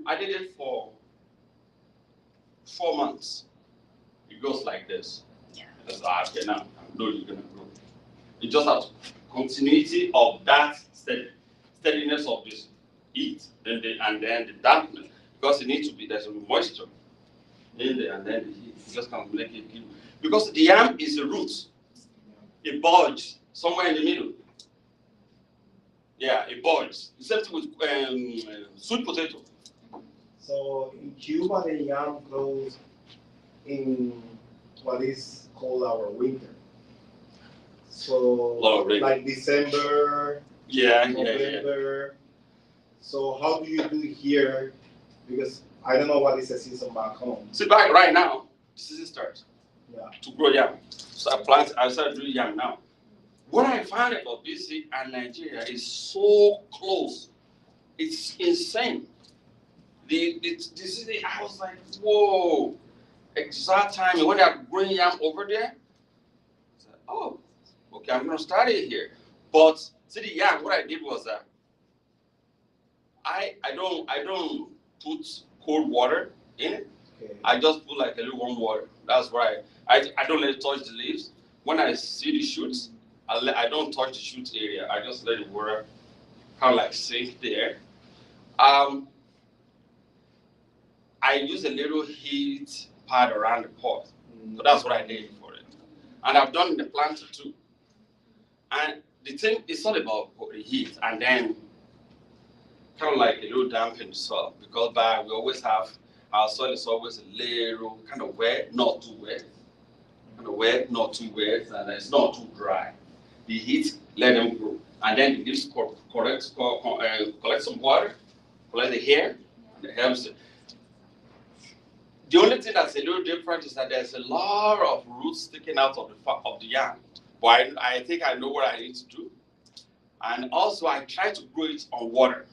I did it for 4 months. It goes like this. Yeah. That's okay now. I know you're gonna grow. It just has continuity of that steadiness of this heat, and then the dampness, because it needs to be there's moisture in there, and then the heat. You just can't make it keep. Because the yam is a root, it bulges somewhere in the middle. Yeah, it bulges. Same thing with sweet potato. So in Cuba, the yam grows in what is called our winter. So Lot of rain. like December, Yeah. November. So how do you do here? Because I don't know what is the season back home. See, back right now, the season starts Yeah. to grow yam. So I started doing yam now. What I found about BC and Nigeria is so close. It's insane. The season, I was like, whoa. Exact time when they're growing yam over there. I said, oh, okay, I'm gonna start it here. But see the yam, what I did was that I don't put cold water in it. Okay. I just put like a little warm water. That's why I don't let it touch the leaves. When I see the shoots, I don't touch the shoot area. I just let the water kind of like sink there. I use a little heat pad around the pot. So that's what I did for it. And I've done in the planter too. And the thing is not about the heat. And then kind of like a little damp in the soil because we always have our soil is always a little kind of wet, not too wet, kind of wet, not too wet, and it's not too dry. The heat let them grow, and then it gives collect some water, collect the hair, and it helps it. The only thing that's a little different is that there's a lot of roots sticking out of the yam. But I think I know what I need to do. And also I try to grow it on water.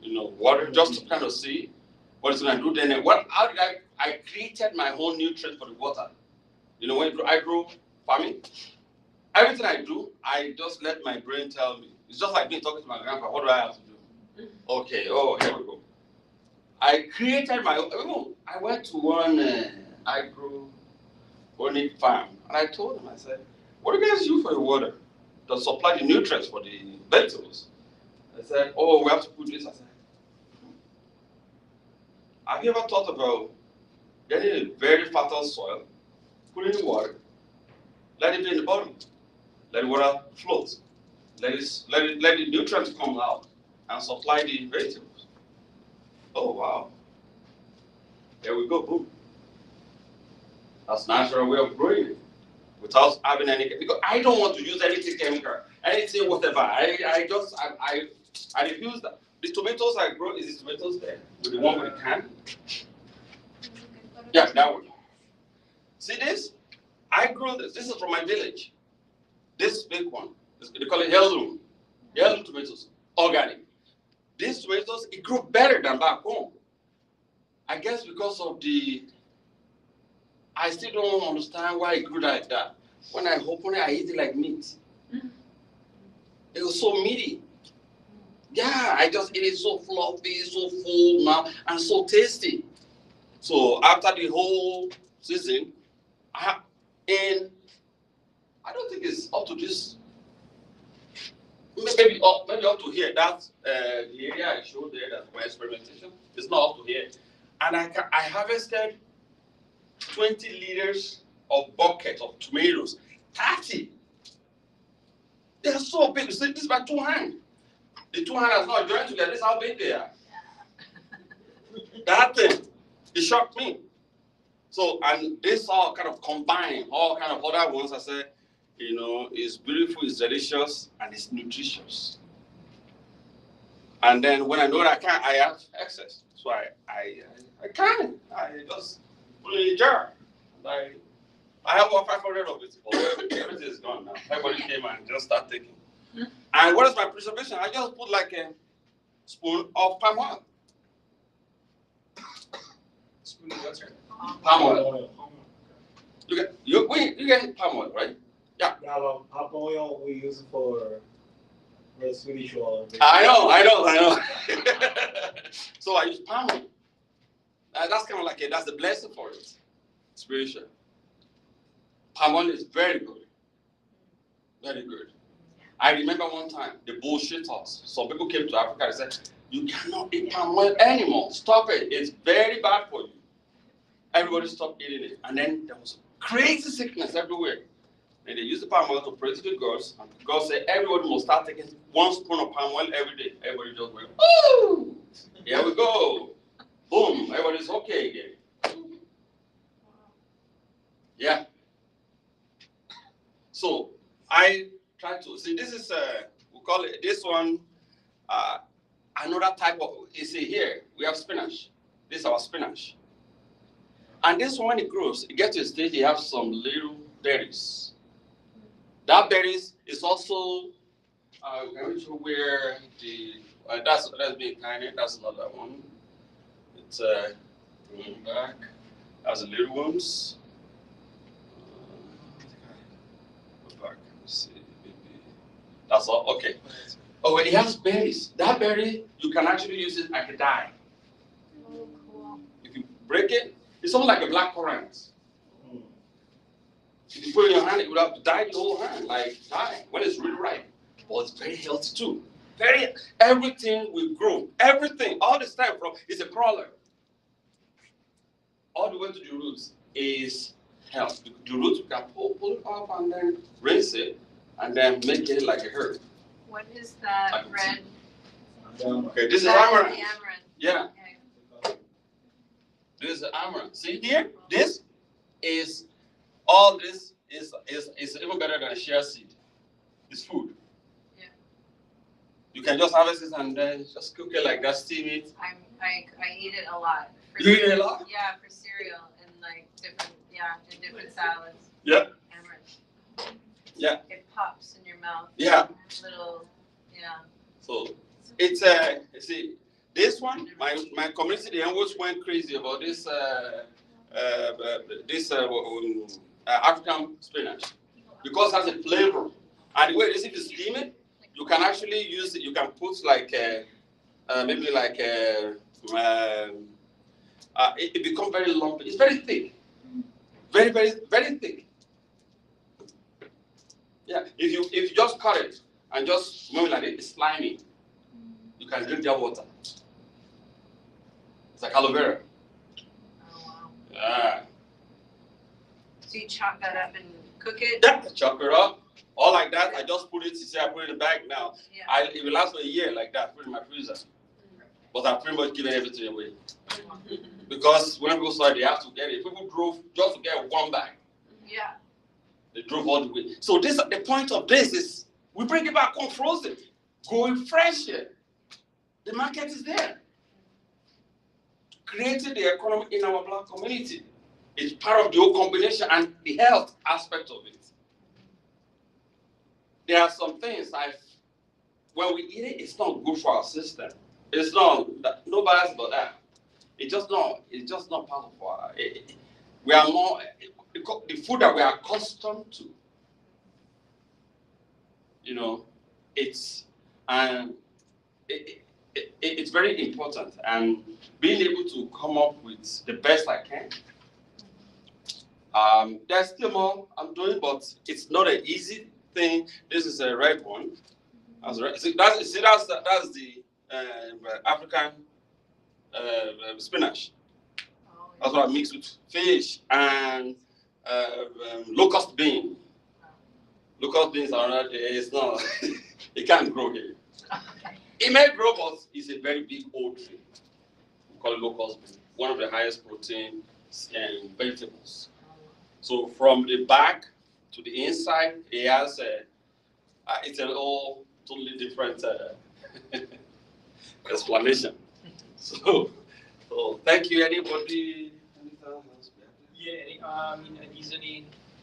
Water just to kind of see what it's going to do. Then how did I created my whole nutrient for the water. When I grow farming, everything I do, I just let my brain tell me. It's just like me talking to my grandpa. What do I have to do? Okay, here we go. I created my own. I went to one hydroponic farm, and I told them, I said, what do you guys use for your water to supply the nutrients for the vegetables? I said, we have to put this. I said, have you ever thought about getting a very fertile soil, put it in water, let it be in the bottom, let the water float, let the nutrients come out and supply the vegetables. Oh wow. There we go, boom. That's natural way of growing it without having any, because I don't want to use anything chemical, anything whatever. I refuse that. The tomatoes I grow is the tomatoes there with the one with the can. Yeah, that one. See this? I grow this. This is from my village. This big one. They call it heirloom. Heirloom tomatoes. Organic. These tomatoes, it grew better than back home. I guess because of I still don't understand why it grew like that. When I open it, I eat it like meat. It was so meaty. Yeah, I just eat it so fluffy, so full now, and so tasty. So after the whole season, I don't think it's up to this. Maybe up to here. That's the area I showed there. That's my experimentation. It's not up to here. And I harvested 20 liters of bucket of tomatoes. 30. They're so big. You see, this is my 2 hands. The 2 hands are not joined together. This is how big they are. That thing, it shocked me. So, and this all kind of combined, all kind of other ones. I said, it's beautiful, it's delicious, and it's nutritious. And then when I know that I have excess. So I just put it in a jar. I have about 500 of it. Everything is gone now. Everybody came and just started taking. And what is my preservation? I just put like a spoon of palm oil. Spoon of what's right? Palm oil. You get palm oil, right? Yeah. Yeah, well, palm oil we use it for Swedish oil. I know. So I use palm oil. That's kind of like that's the blessing for it. Spiritual. Palm oil is very good. Very good. I remember one time the bullshit us. Some people came to Africa and said, you cannot eat palm oil anymore. Stop it. It's very bad for you. Everybody stopped eating it. And then there was crazy sickness everywhere. And they used the palm oil to pray to the gods. And God said everybody must start taking 1 spoon of palm oil every day. Everybody just went, ooh, here we go. Boom, everybody's okay again. Yeah. So I try to see, this is we call it this one another type of, you see here we have spinach. This is our spinach. And this one, when it grows, it gets to a stage, you have some little berries. That berries is also going to where the that's being kind of, that's another one. It's going back. That's the little ones. Go back. Let's see. Maybe that's all. Okay. Oh, it has berries. That berry you can actually use it like a dye. Oh, cool. If you break it, it's almost like a black currant. If you put it in your hand, it would have to dye the whole hand, like dye, when it's really ripe. But it's very healthy too. Everything we grow, everything, all this time from is a crawler. All the way to the roots is health. The roots you can pull it off and then rinse it and then make it like a herb. What is that Like red? Okay, this is That's amaranth. the amaranth. Yeah, Okay. this is amaranth. See here, this is all. This is even better than share seed. It's food. Yeah. You can just harvest it and then just cook it like that, steam it. I eat it a lot. You eat it a lot? Yeah, for cereal and like different salads. Yeah. Amaranth. Yeah. It pops in your mouth. Yeah. Little, yeah. So it's you see, this one, my community they always went crazy about this African spinach because it has a flavor, and the way it is, if you steam it, you can actually use it. You can put like maybe like it becomes very lumpy. It's very thick, very very thick. Yeah, if you just cut it and just move like it, it's slimy. You can drink their water. It's like aloe vera. Oh wow. Yeah. So you chop that up and cook it? Yeah, chop it up. All like that. I just put it, you see, I put it in the bag now. Yeah. It will last for a year like that, put it in my freezer. But I've pretty much given everything away. Because when people saw it, they have to get it. People drove just to get one bag. Yeah. They drove all the way. So this, the point of this is, we bring it back home frozen, going fresh here. The market is there. Creating the economy in our black community. It's part of the whole combination and the health aspect of it. There are some things when we eat it, it's not good for our system. It's not, no bias about that. It's just not part of our, we are more, the food that we are accustomed to, you know, it's very important, and being able to come up with the best I can. There's still more I'm doing, but it's not an easy thing. This is a red one. That's the African spinach. Oh, yeah. That's what I mix with fish and locust bean. Locust beans are not, it's not, it can't grow here. It may grow, but it's a very big old tree. We call it locust bean, one of the highest protein vegetables. So from the back to the inside, it has it's an all totally different explanation. So thank you. Anybody? Yeah.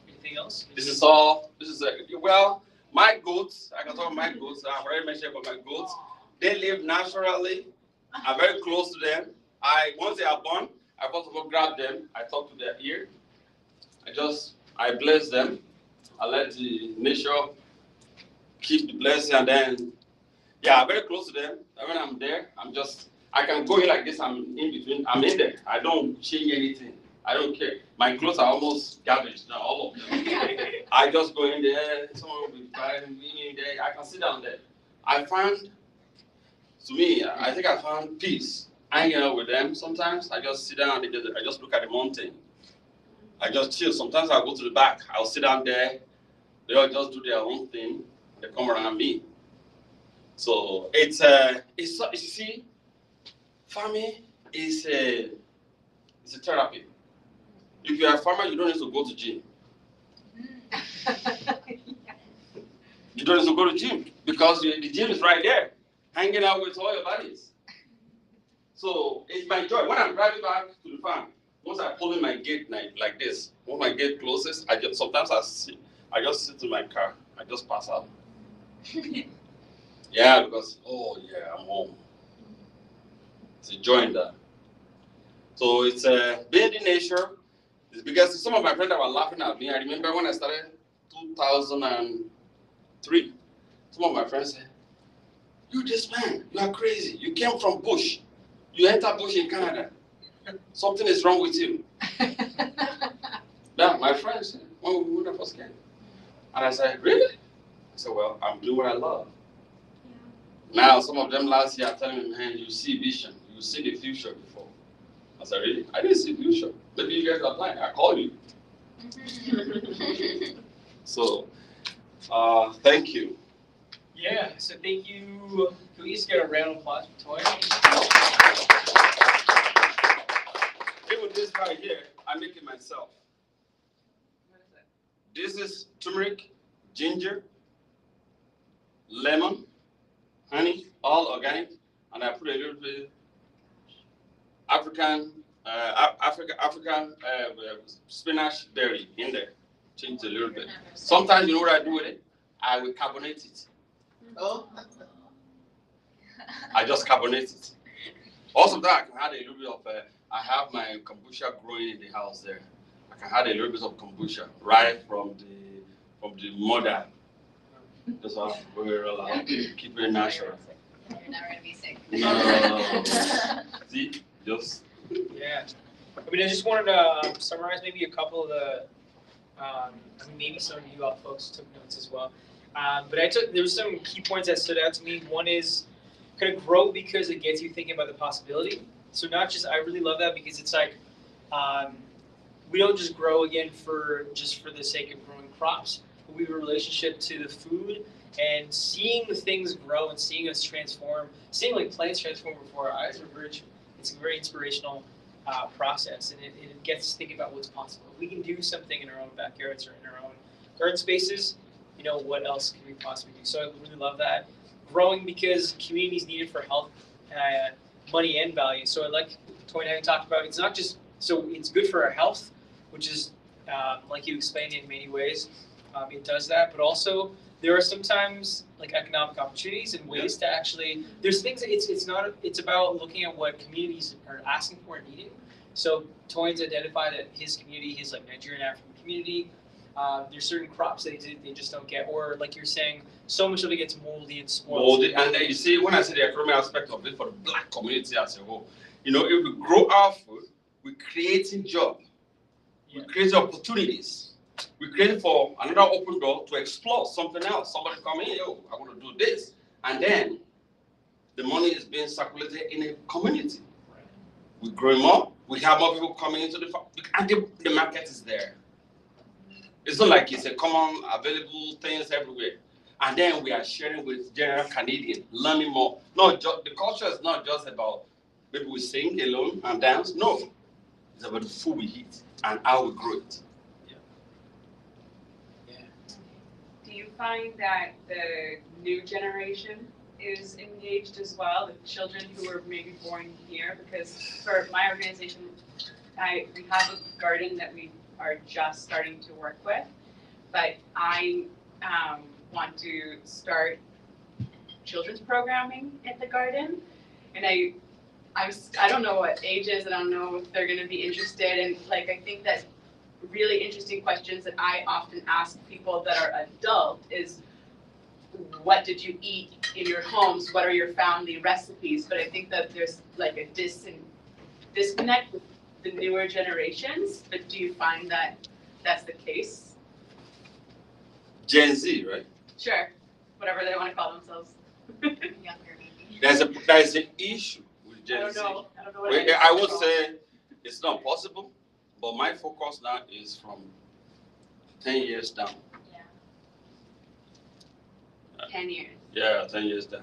Anything else? This is all. This is well, my goats. I can talk about my goats. I've already mentioned about my goats. They live naturally. I'm very close to them. Once they are born, I first of all grab them. I talk to their ear. I bless them. I let the nature keep the blessing, and then I'm very close to them. And when I'm there, I can go in like this. I'm in between. I'm in there. I don't change anything. I don't care. My clothes are almost garbage now, all of them. I just go in there. Someone will be driving me in there. I can sit down there. I think I found peace hanging out with them. Sometimes I just sit down. I just look at the mountain. I just chill. Sometimes I'll go to the back. I'll sit down there. They all just do their own thing. They come around me. So it's you see, farming is a therapy. If you're a farmer, you don't need to go to gym. You don't need to go to gym because the gym is right there, hanging out with all your buddies. So it's my joy. When I'm driving back to the farm, once I pull in my gate like this, when my gate closes, sometimes I just sit in my car. I just pass out. Yeah, because I'm home. It's a joy in that. So it's being in nature. It's because some of my friends that were laughing at me. I remember when I started 2003. Some of my friends said, "You this man, you are crazy. You came from bush. You enter bush in Canada. Something is wrong with you." Yeah, my friends said, when I first came. And I said, "Really?" I said, "Well, I'm doing what I love." Yeah. Now, some of them last year are telling me, "Man, you see vision. You see the future before." I said, "Really? I didn't see future. Maybe you guys are blind. I called you." So, thank you. Yeah, so thank you. Can we just get a round of applause for Toy? Even this guy here, I make it myself. What is it? This is turmeric, ginger, lemon, honey, all organic, and I put a little bit African spinach berry in there. Change it a little bit. Sometimes you know what I do with it? I will carbonate it. Oh. I just carbonate it. Also, that I can add a little bit of. I have my kombucha growing in the house there. I can add a little bit of kombucha right from the mother. That's how we're allowed to keep it natural. You're never gonna be sick. No. See, just. Yeah. I mean, I just wanted to summarize maybe a couple of the, I mean, maybe some of you folks took notes as well. But there were some key points that stood out to me. One is kind of grow because it gets you thinking about the possibility. So not just, I really love that because it's like, we don't just grow again for the sake of growing crops, but we have a relationship to the food and seeing the things grow and seeing us transform, seeing like plants transform before our eyes. It's a very inspirational process, and it gets us thinking about what's possible. If we can do something in our own backyards or in our own garden spaces, you know, what else can we possibly do? So I really love that. Growing because communities need it for health, money, and value. So I like Toy and I talked about, it's not just, so it's good for our health, which is, like you explained in many ways, it does that, but also there are sometimes like economic opportunities and ways to actually, there's things that it's about looking at what communities are asking for and needing. So Toyn's identified that his community, his like Nigerian African community, there's certain crops that they just don't get, or like you're saying, so much of it gets moldy and spoiled. Moldy, and then you see, when I say the economic aspect of it for the black community as a whole, you know, if we grow our food, we're creating jobs, we create opportunities. We create for another open door to explore something else. Somebody come in, oh, I want to do this. And then the money is being circulated in a community. We grow more, we have more people coming into the farm, and the market is there. It's not like it's a common available things everywhere. And then we are sharing with general Canadian, learning more. No, the culture is not just about maybe we sing alone and dance. No, it's about the food we eat and how we grow it. Do you find that the new generation is engaged as well, the children who were maybe born here? Because for my organization, we have a garden that we are just starting to work with, but I want to start children's programming at the garden, and I don't know what age is, and I don't know if they're going to be interested, and like I think that really interesting questions that I often ask people that are adult is, what did you eat in your homes? What are your family recipes? But I think that there's like a disconnect with the newer generations. But do you find that that's the case? Gen Z, right? Sure, whatever they want to call themselves. Younger maybe. There's an issue with Gen Z. I don't know what I would say it's not possible, but my focus now is from 10 years down. Yeah. 10 years. Yeah, 10 years down.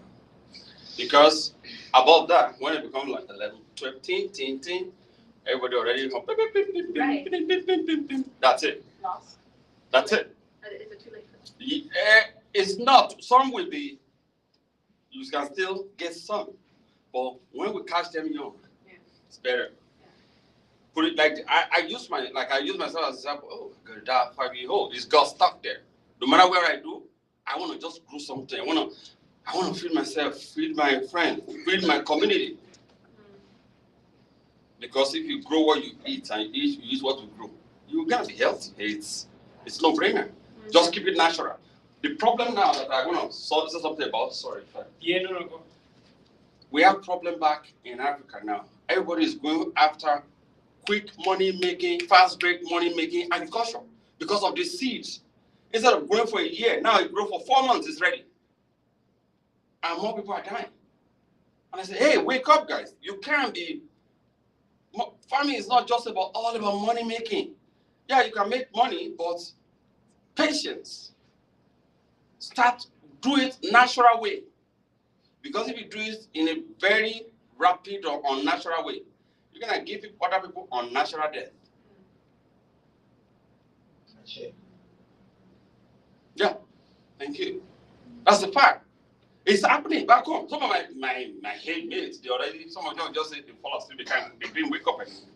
Because above that, when it becomes like 11, 12, teen, everybody already come, Right. That's it. Lost. That's it. Is it too late for that? Yeah, it's not. Some will be, you can still get some. But when we catch them young, it's better. Put it like I use myself as an example. Oh, girl, that 5-year-old, it's got stuck there. No matter where I do, I want to just grow something. I want to feed myself, feed my friends, feed my community. Because if you grow what you eat and you use what you grow, you're gonna be healthy. It's no brainer. Just keep it natural. The problem now that I want to say something about. Sorry. Yeah, no, go. We have problem back in Africa now. Everybody is going after quick money making, fast break money making agriculture because of the seeds. Instead of growing for a year, now it grows for 4 months, it's ready. And more people are dying. And I say, hey, wake up, guys. You can't be. Farming is not just all about money making. Yeah, you can make money, but patience. Start do it natural way. Because if you do it in a very rapid or unnatural way, you're gonna give other people unnatural death. Yeah, thank you. That's the fact. It's happening back home. Some of my mates, some of them just say they fall asleep, they didn't wake up anymore.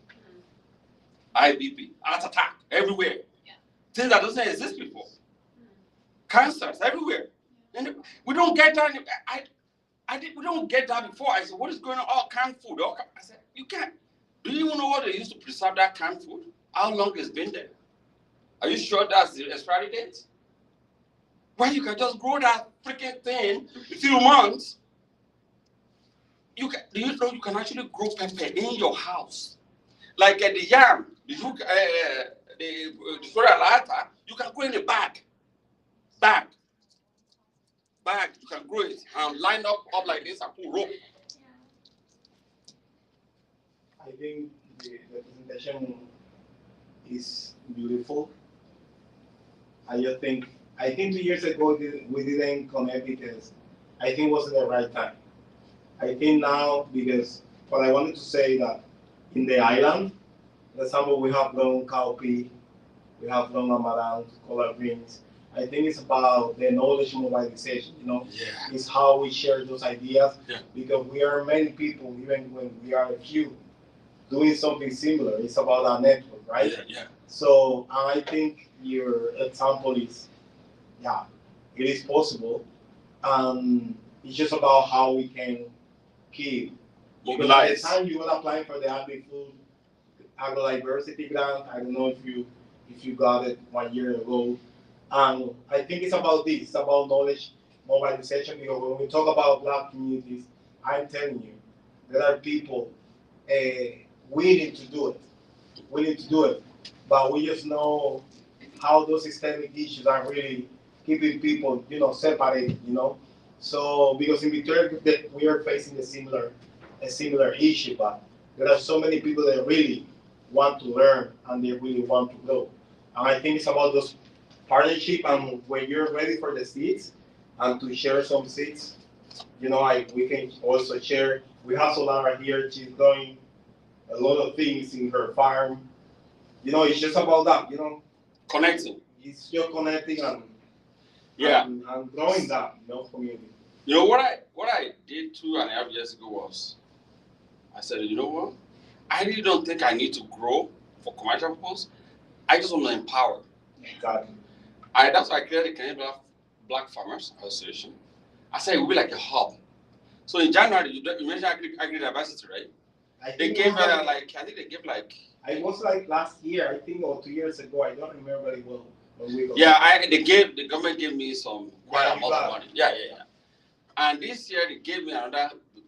IBP, heart attack, everywhere. Yeah. Things that doesn't exist before. Cancers everywhere. And we don't get that. We don't get that before. I said, what is going on? All canned food. I said, you can't. Do you even know what they used to preserve that canned food? How long it's been there? Are you sure that's the expiry date? Well, you can just grow that freaking thing in a few months. Do you know you can actually grow pepper in your house? Like the yam, the soya lata, you can grow in a bag. Bag. You can grow it and line up like this and pull rope. I think the presentation is beautiful. I 2 years ago we didn't connect because I think it wasn't the right time. I think now, because what I wanted to say that in the island, for example, we have grown cowpea, we have grown amaranth, collard greens. I think it's about the knowledge mobilization, It's how we share those ideas, because we are many people, even when we are a few, doing something similar. It's about our network, right? Yeah. So I think your example is, it is possible. It's just about how we can keep. Because by the time you were applying for the agri-food agrodiversity grant, I don't know if you got it 1 year ago. And I think it's about this. It's about knowledge mobilization. Because when we talk about Black communities, I'm telling you, there are people willing to do it. But we just know how those systemic issues are really keeping people, separated, So because in return that we are facing a similar issue, but there are so many people that really want to learn and they really want to grow. And I think it's about those partnership, and when you're ready for the seeds and to share some seeds, we can also share. We have Solara here, she's growing a lot of things in her farm. It's just about that, Connecting. It's just connecting and growing that, community. What I did 2.5 years ago was, I said, you know what? I really don't think I need to grow for commercial purpose. I just want to empower. Exactly. That's why I created the Canadian Black Farmers Association. I said it would be like a hub. So in January, you mentioned agri-diversity, right? They gave I was like last year, I think, or 2 years ago. I don't remember very well. The government gave me quite amount of money. Yeah. And this year they gave me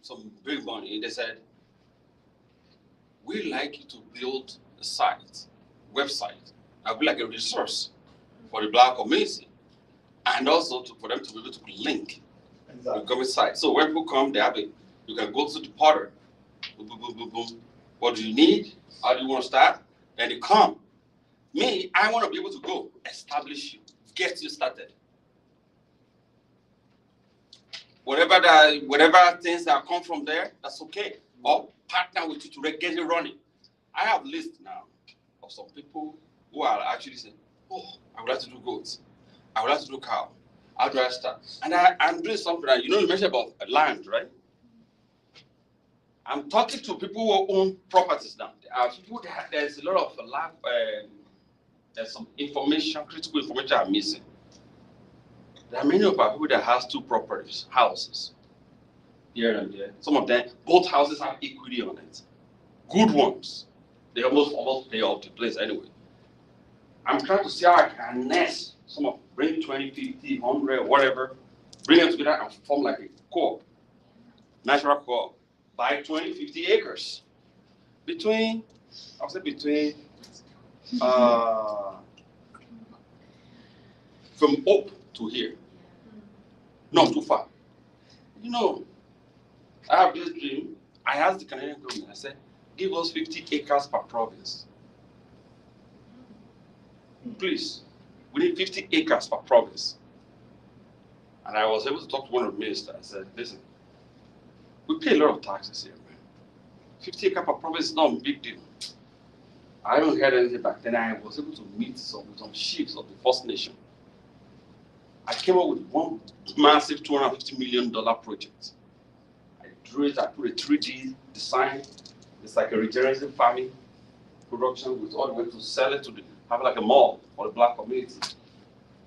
some big money. They said, we'd like you to build a website. That would be like a resource for the Black community, and also for them to be able to link the government site. So when people come, you can go to the portal. Boom, boom, boom, boom, boom. What do you need? How do you want to start? And they come. Me, I want to be able to go establish you, get you started. Whatever things that come from there, that's okay. Or partner with you to get it running. I have a list now of some people who are actually saying, oh, I would like to do goats. I would like to do cow. How do I start? And I'm doing something that, you mentioned about land, right? I'm talking to people who own properties now. There's a lot of there's some critical information I'm missing. There are many of our people that has 2 properties, houses, here and there. Some of them, both houses have equity on it. Good ones. They almost pay off the place anyway. I'm trying to see how I can nest some of bring 20, 50, 100, whatever, bring them together and form like a co-op, natural co-op, buy 20, 50 acres between from up to here, not too far. I have this dream. I asked the Canadian government, I said, give us 50 acres per province. Please, we need 50 acres per province. And I was able to talk to one of the ministers. I said, listen, we pay a lot of taxes here, man. 50 acre per province is not a big deal. I haven't heard anything back. Then I was able to meet some chiefs of the First Nation. I came up with one massive $250 million project. I drew it, I put a 3D design. It's like a regenerative farming production with all the way to sell it to have like a mall for the Black community.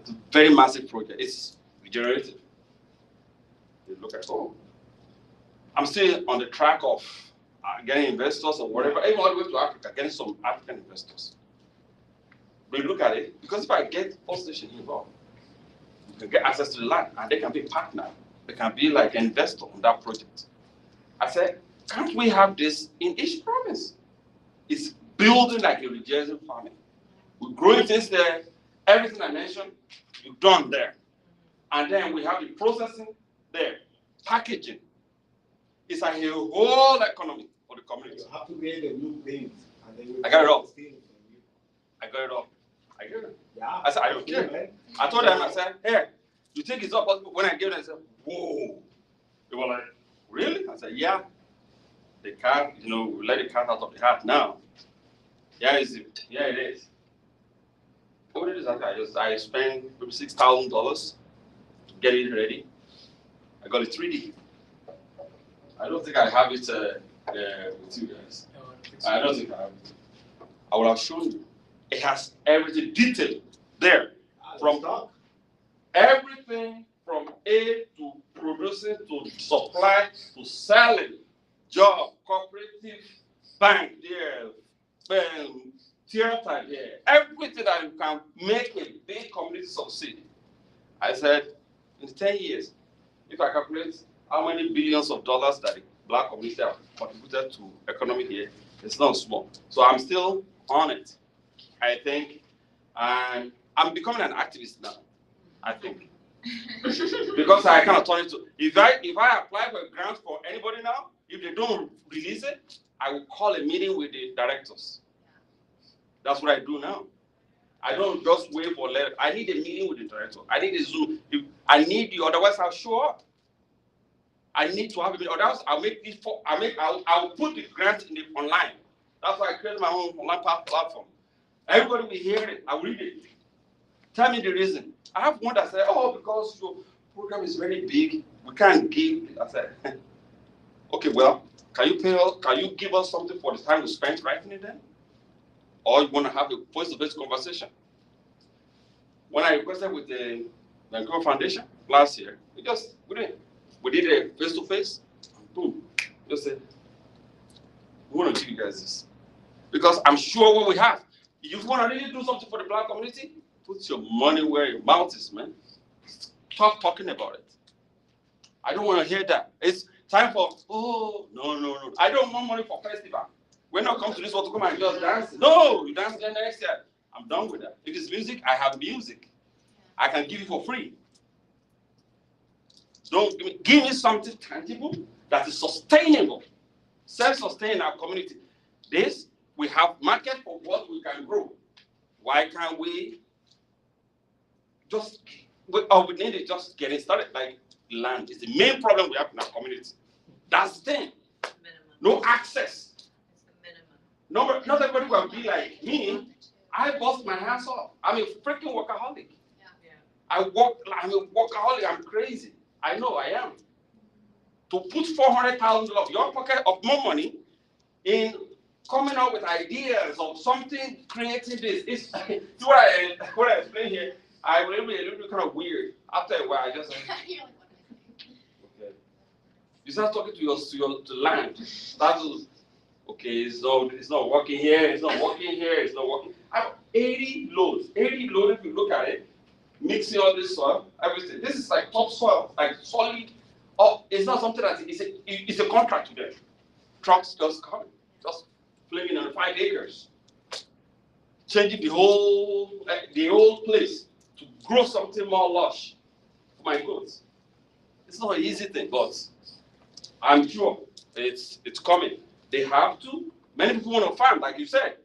It's a very massive project. It's regenerative. They look at, oh, I'm still on the track of getting investors or whatever, even all the way to Africa, getting some African investors. But you look at it, because if I get First Nation involved, we can get access to the land and they can be a partner. They can be like an investor on that project. I said, can't we have this in each province? It's building like a regenerative farming. We're growing things there, everything I mentioned, you've done there. And then we have the processing there, packaging. It's like a whole economy for the community. You have to create a new things. And then I got it all. things from you. I got it all. I get it. Yeah. I said, I don't care. Man. I told them, I said, hey, you think it's not possible? When I gave them, I said, whoa. They were like, really? I said, yeah. The cat, we let the cat out of the hat now. Yeah, it is. What it is, I spent maybe $6,000 to get it ready. I got it 3D. I don't think I have it with you guys. I don't think I have it. I will have shown you. It has everything detailed there. From everything from A to producing to supply to selling, job, cooperative, bank there, theater there, everything that you can make a big community succeed. I said, in 10 years, if I calculate how many billions of dollars that the Black community have contributed to economy here, it's not small. So I'm still on it, I think. And I'm becoming an activist now, I think. Because I cannot turn it to, if I apply for a grant for anybody now, if they don't release it, I will call a meeting with the directors. That's what I do now. I don't just wait for letter. I need a meeting with the director. I need a Zoom. I need you, otherwise I'll show up. I need to have a meeting. Otherwise, I'll put the grant in the online. That's why I created my own online platform. Everybody will hear it. I will read it. Tell me the reason. I have one that said, oh, because your program is very big, we can't give. I said, okay, well, can you give us something for the time we spent writing it then? Or you want to have a face-to-face conversation? When I requested with the Vancouver Foundation last year, we did a face-to-face, boom, just said, we want to give you guys this. Because I'm sure what we have, if you want to really do something for the Black community, put your money where your mouth is, man. Stop talking about it. I don't want to hear that. It's time for, no. I don't want money for festival. When I come to this one to come and just dance, no, you dance again next year. I'm done with that. If it's music, I have music. I can give it for free. Don't give me something tangible that is sustainable, self-sustaining our community. This, we have market for what we can grow. Why can't we we need it just getting started? Like land is the main problem we have in our community. That's the thing. No access. No, not everybody will be like me. I bust my hands off. I'm a freaking workaholic. I'm a workaholic. I'm crazy. I know I am. To put $400,000 of your pocket of more money in coming up with ideas of something, creating this. It's what I explain here. I will be a little bit kind of weird. After a while, I just okay. You start talking to your land. Okay, it's not working here. It's not working here. It's not working. I have 80 loads. 80 loads. If you look at it, mixing all this soil, everything. This is like topsoil, like solid. Oh, it's not something that it's a contract to them. Trucks just coming, just flinging on 5 acres, changing the whole place to grow something more lush for my goods. It's not an easy thing, but I'm sure it's coming. They have to. Many people want to farm, like you said.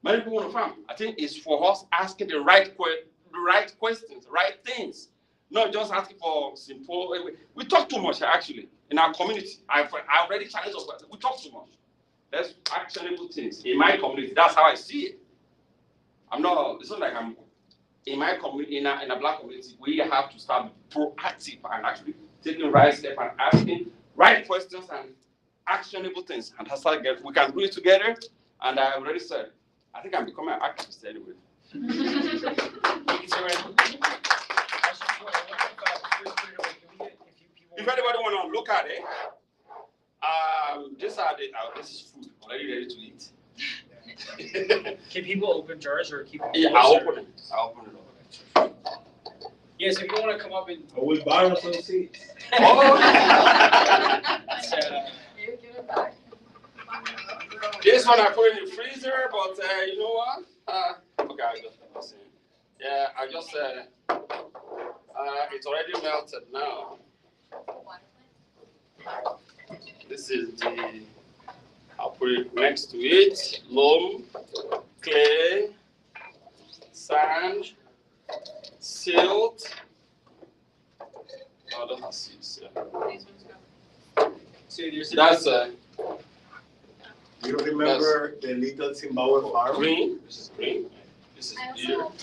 Many people want to farm. I think it's for us asking the right questions, the right things. not just asking for simple. We talk too much actually in our community. I already challenged us. We talk too much. There's actionable things in my community. That's how I see it. I'm not. It's not like I'm in my community. In a black community, we have to start proactive and actually taking right step and asking right questions and actionable things. And that's how we can do it together. And I already said, I think I'm becoming an activist anyway. If anybody want to look at it, this is food already ready to eat. Can people open jars or keep it closed? Yeah, I'll open it up. Yeah, so if you don't want to come up and. I will borrow some seats. Oh. You give it back. This one I put in the freezer, but you know what? Okay, I just it's already melted now. This is the. I'll put it next to it. Loam, clay, sand, silt. Oh, those are seeds. Yeah. So there's That's You remember the Little Zimbabwe farm? green. This is green. This is I beer. also,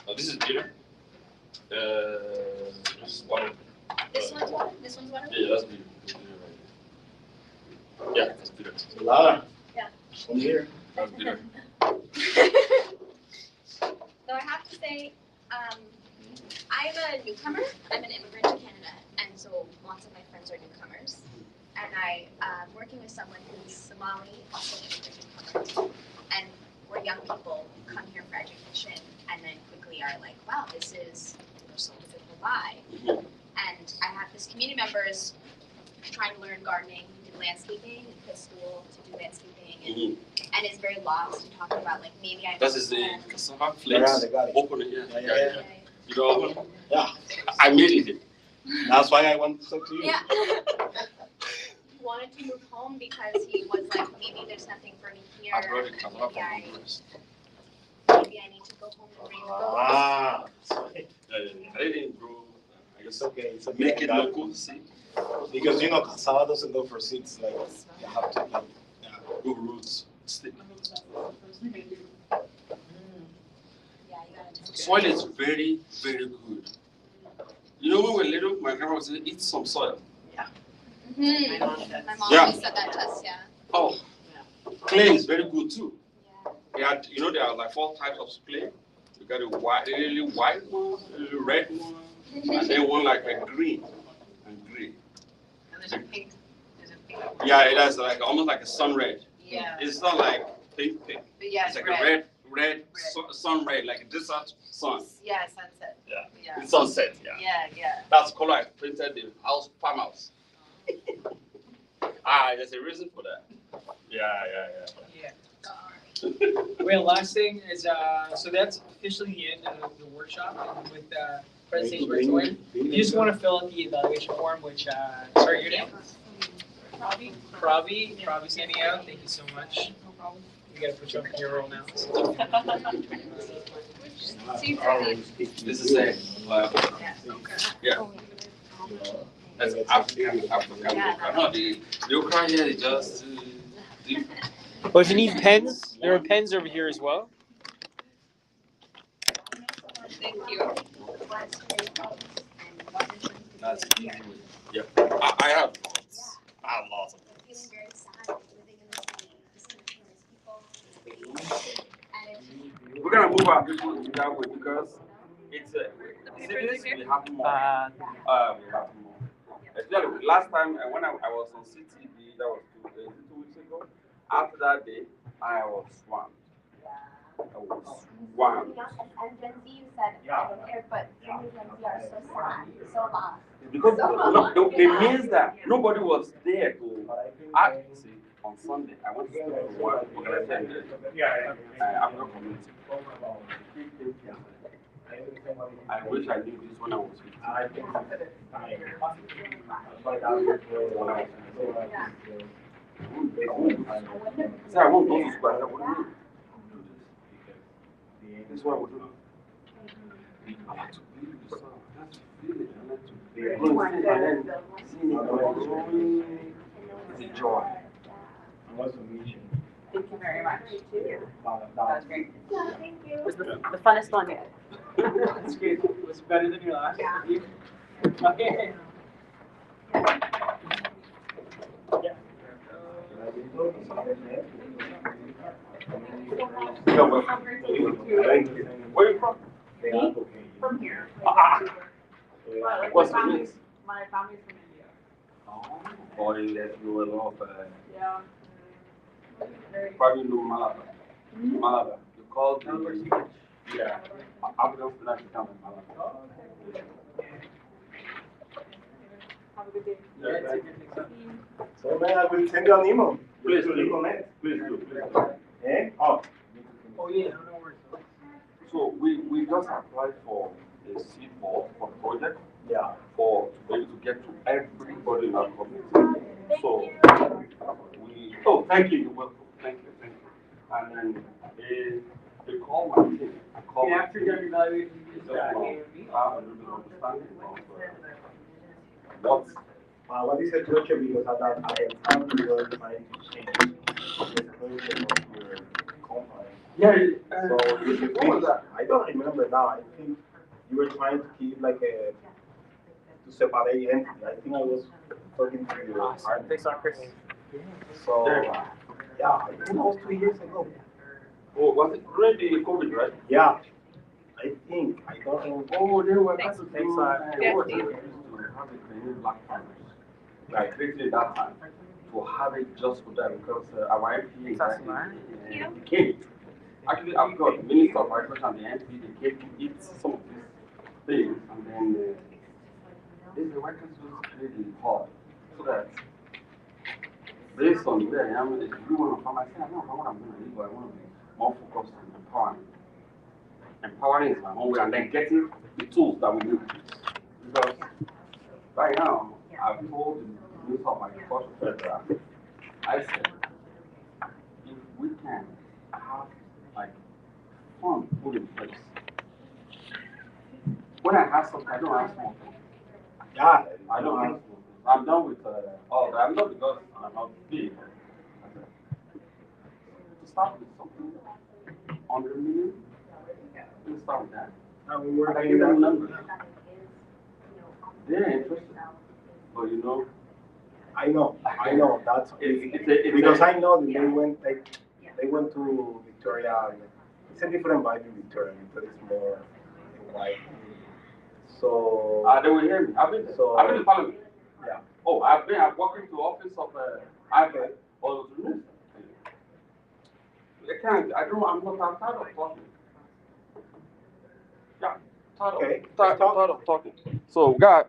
Oh, this is beer. This is water. this one's water, this one's water? Yeah, that's beer. Yeah, that's beer. Lara. Yeah. Come here. That's beer. So I have to say, I'm a newcomer. I'm an immigrant to Canada, and so lots of my friends are newcomers. And I'm working with someone who's Somali, also an immigrant newcomer. And we're young people who come here for education, and then quickly are like, wow, this is so difficult by. And I have this community members trying to learn gardening, who did landscaping, and quit school to do landscaping, and is very lost and talking about like maybe I. That is the cassava Yeah, flakes. they got it. Open it, yeah. Yeah. You know, Yeah. I made it. That's why I want to talk to you. Yeah. He wanted to move home because he was like, maybe there's nothing for me here. I brought it cassava Maybe I, from US. maybe I need to go home and raise goats. Ah. I didn't grow. I It's just okay. It's okay. make it local, see? Because you know, cassava doesn't go for seeds. Like you have to. Like, Go roots. Stick. Yeah, you gotta do it. Soil is very, very good. You know, when we were little, my grandma would say, eat some soil. Mhm. My mom Yeah. always said that to us, yeah. Oh, clay is very good too. Yeah. You know, there are like 4 types of clay. You got a really white one, a really red one, and then one like a green and gray. And there's a pink, Yeah, it has like almost like a sun red. yeah, It's not like pink. but yeah, It's it's like red. a red sun red, like a desert sun. Yeah, sunset. Yeah. Yeah, It's sunset, yeah. yeah. That's the color I printed the farmhouse. There's a reason for that. Yeah. Well, last thing is, so that's officially the end of the workshop and with presentation by Toy. If you just want to fill out the evaluation form, which, sorry, your name? Pravi standing out, thank you so much. We gotta put you on your roll now. This is a yeah. That's African. No, the okra here is just. Well, if you need pens, there are pens over here as well. Thank you. That's easy. Yeah, I have lots of Feeling very sad living in the city, disconnecting with people. And We're gonna move our people to that way because it's cities we have more. We have more. Especially last time when I was on CTV, that was 2 weeks ago. After that day, I was swamped. And Gen Z, you said, I don't care, but so many Gen Z are so sad, so lost. Because it means that nobody was there to act. See, on Sunday, I went to one organization, African community. I wish I knew this when I was 15. So I won't go to school. I wouldn't do this. This is what I would do. I like to be with the sun. I like to feel it. I like to be able to see it. And then seeing it growing is a joy. I want to meet you. Thank you very much. That Bye. was great. Yeah, thank you. It was the funnest one yet. That's good. It was better than your last interview. Okay. Yeah. You're welcome. Thank you. Where are you from? From here. What's the name? My family's from India. Oh, boy, that's you a lot of. Yeah. Probably know Malabar. Malabar. You call the. Yeah. African students to come in Malabar. Have a good day. Yeah, it's a good mix up. So man, I will send you an email. Please do. Reconnect. Please do. Please do. Eh? Oh. Oh yeah, no worries. So we just applied for a seed ball for the project Yeah. for to be able to get to everybody in our community. So we thank you, you're welcome. Thank you, thank you. And then they call my team. I call Yeah, my after team. you're done evaluating, you just Just came with me. have a little bit of understanding of What is a culture? Because at the time you were trying to change the culture of your company. yeah. So if you What was that? I don't remember now. I think you were trying to keep like to separate entity. I think I was talking to your partner. Thanks, Chris. So Yeah. yeah, I think that was 2 years ago. Oh, was it really COVID, right? Yeah, I think I don't know. Oh, they were Thanks. trying to Thanks, do, Yes, what Steve. they used to have it in black farmers. Like created that time to have it just for them because our MP came. Actually, I've got the Minister of Agriculture and the MP, they came to eat some of these things, and then they said, why can't you just create the hall so that based on where I am, if you want to farm, I say, I know what I'm going to do, but I want to be more focused on empowering. Empowering is my own way, and then getting the tools that we need. Because right now, I've told the Minister of Agriculture Federal, I said, if we can have like fund put in place. When I have something, I don't have small things. Yeah, I don't have small things. I'm done with all that. I'm not because I'm not big. To start with something 100 million, let's start with that. And we And were I give doing them that. numbers. They're interested. But you know, I know. That's it's I know that they went to Victoria. It's a different vibe in Victoria because it's more white. So they will hear me. I've been in Parliament. yeah. Oh, I'm working to office of IFA or to minister. I'm tired of talking. Yeah, tired Okay, of talking. So, God.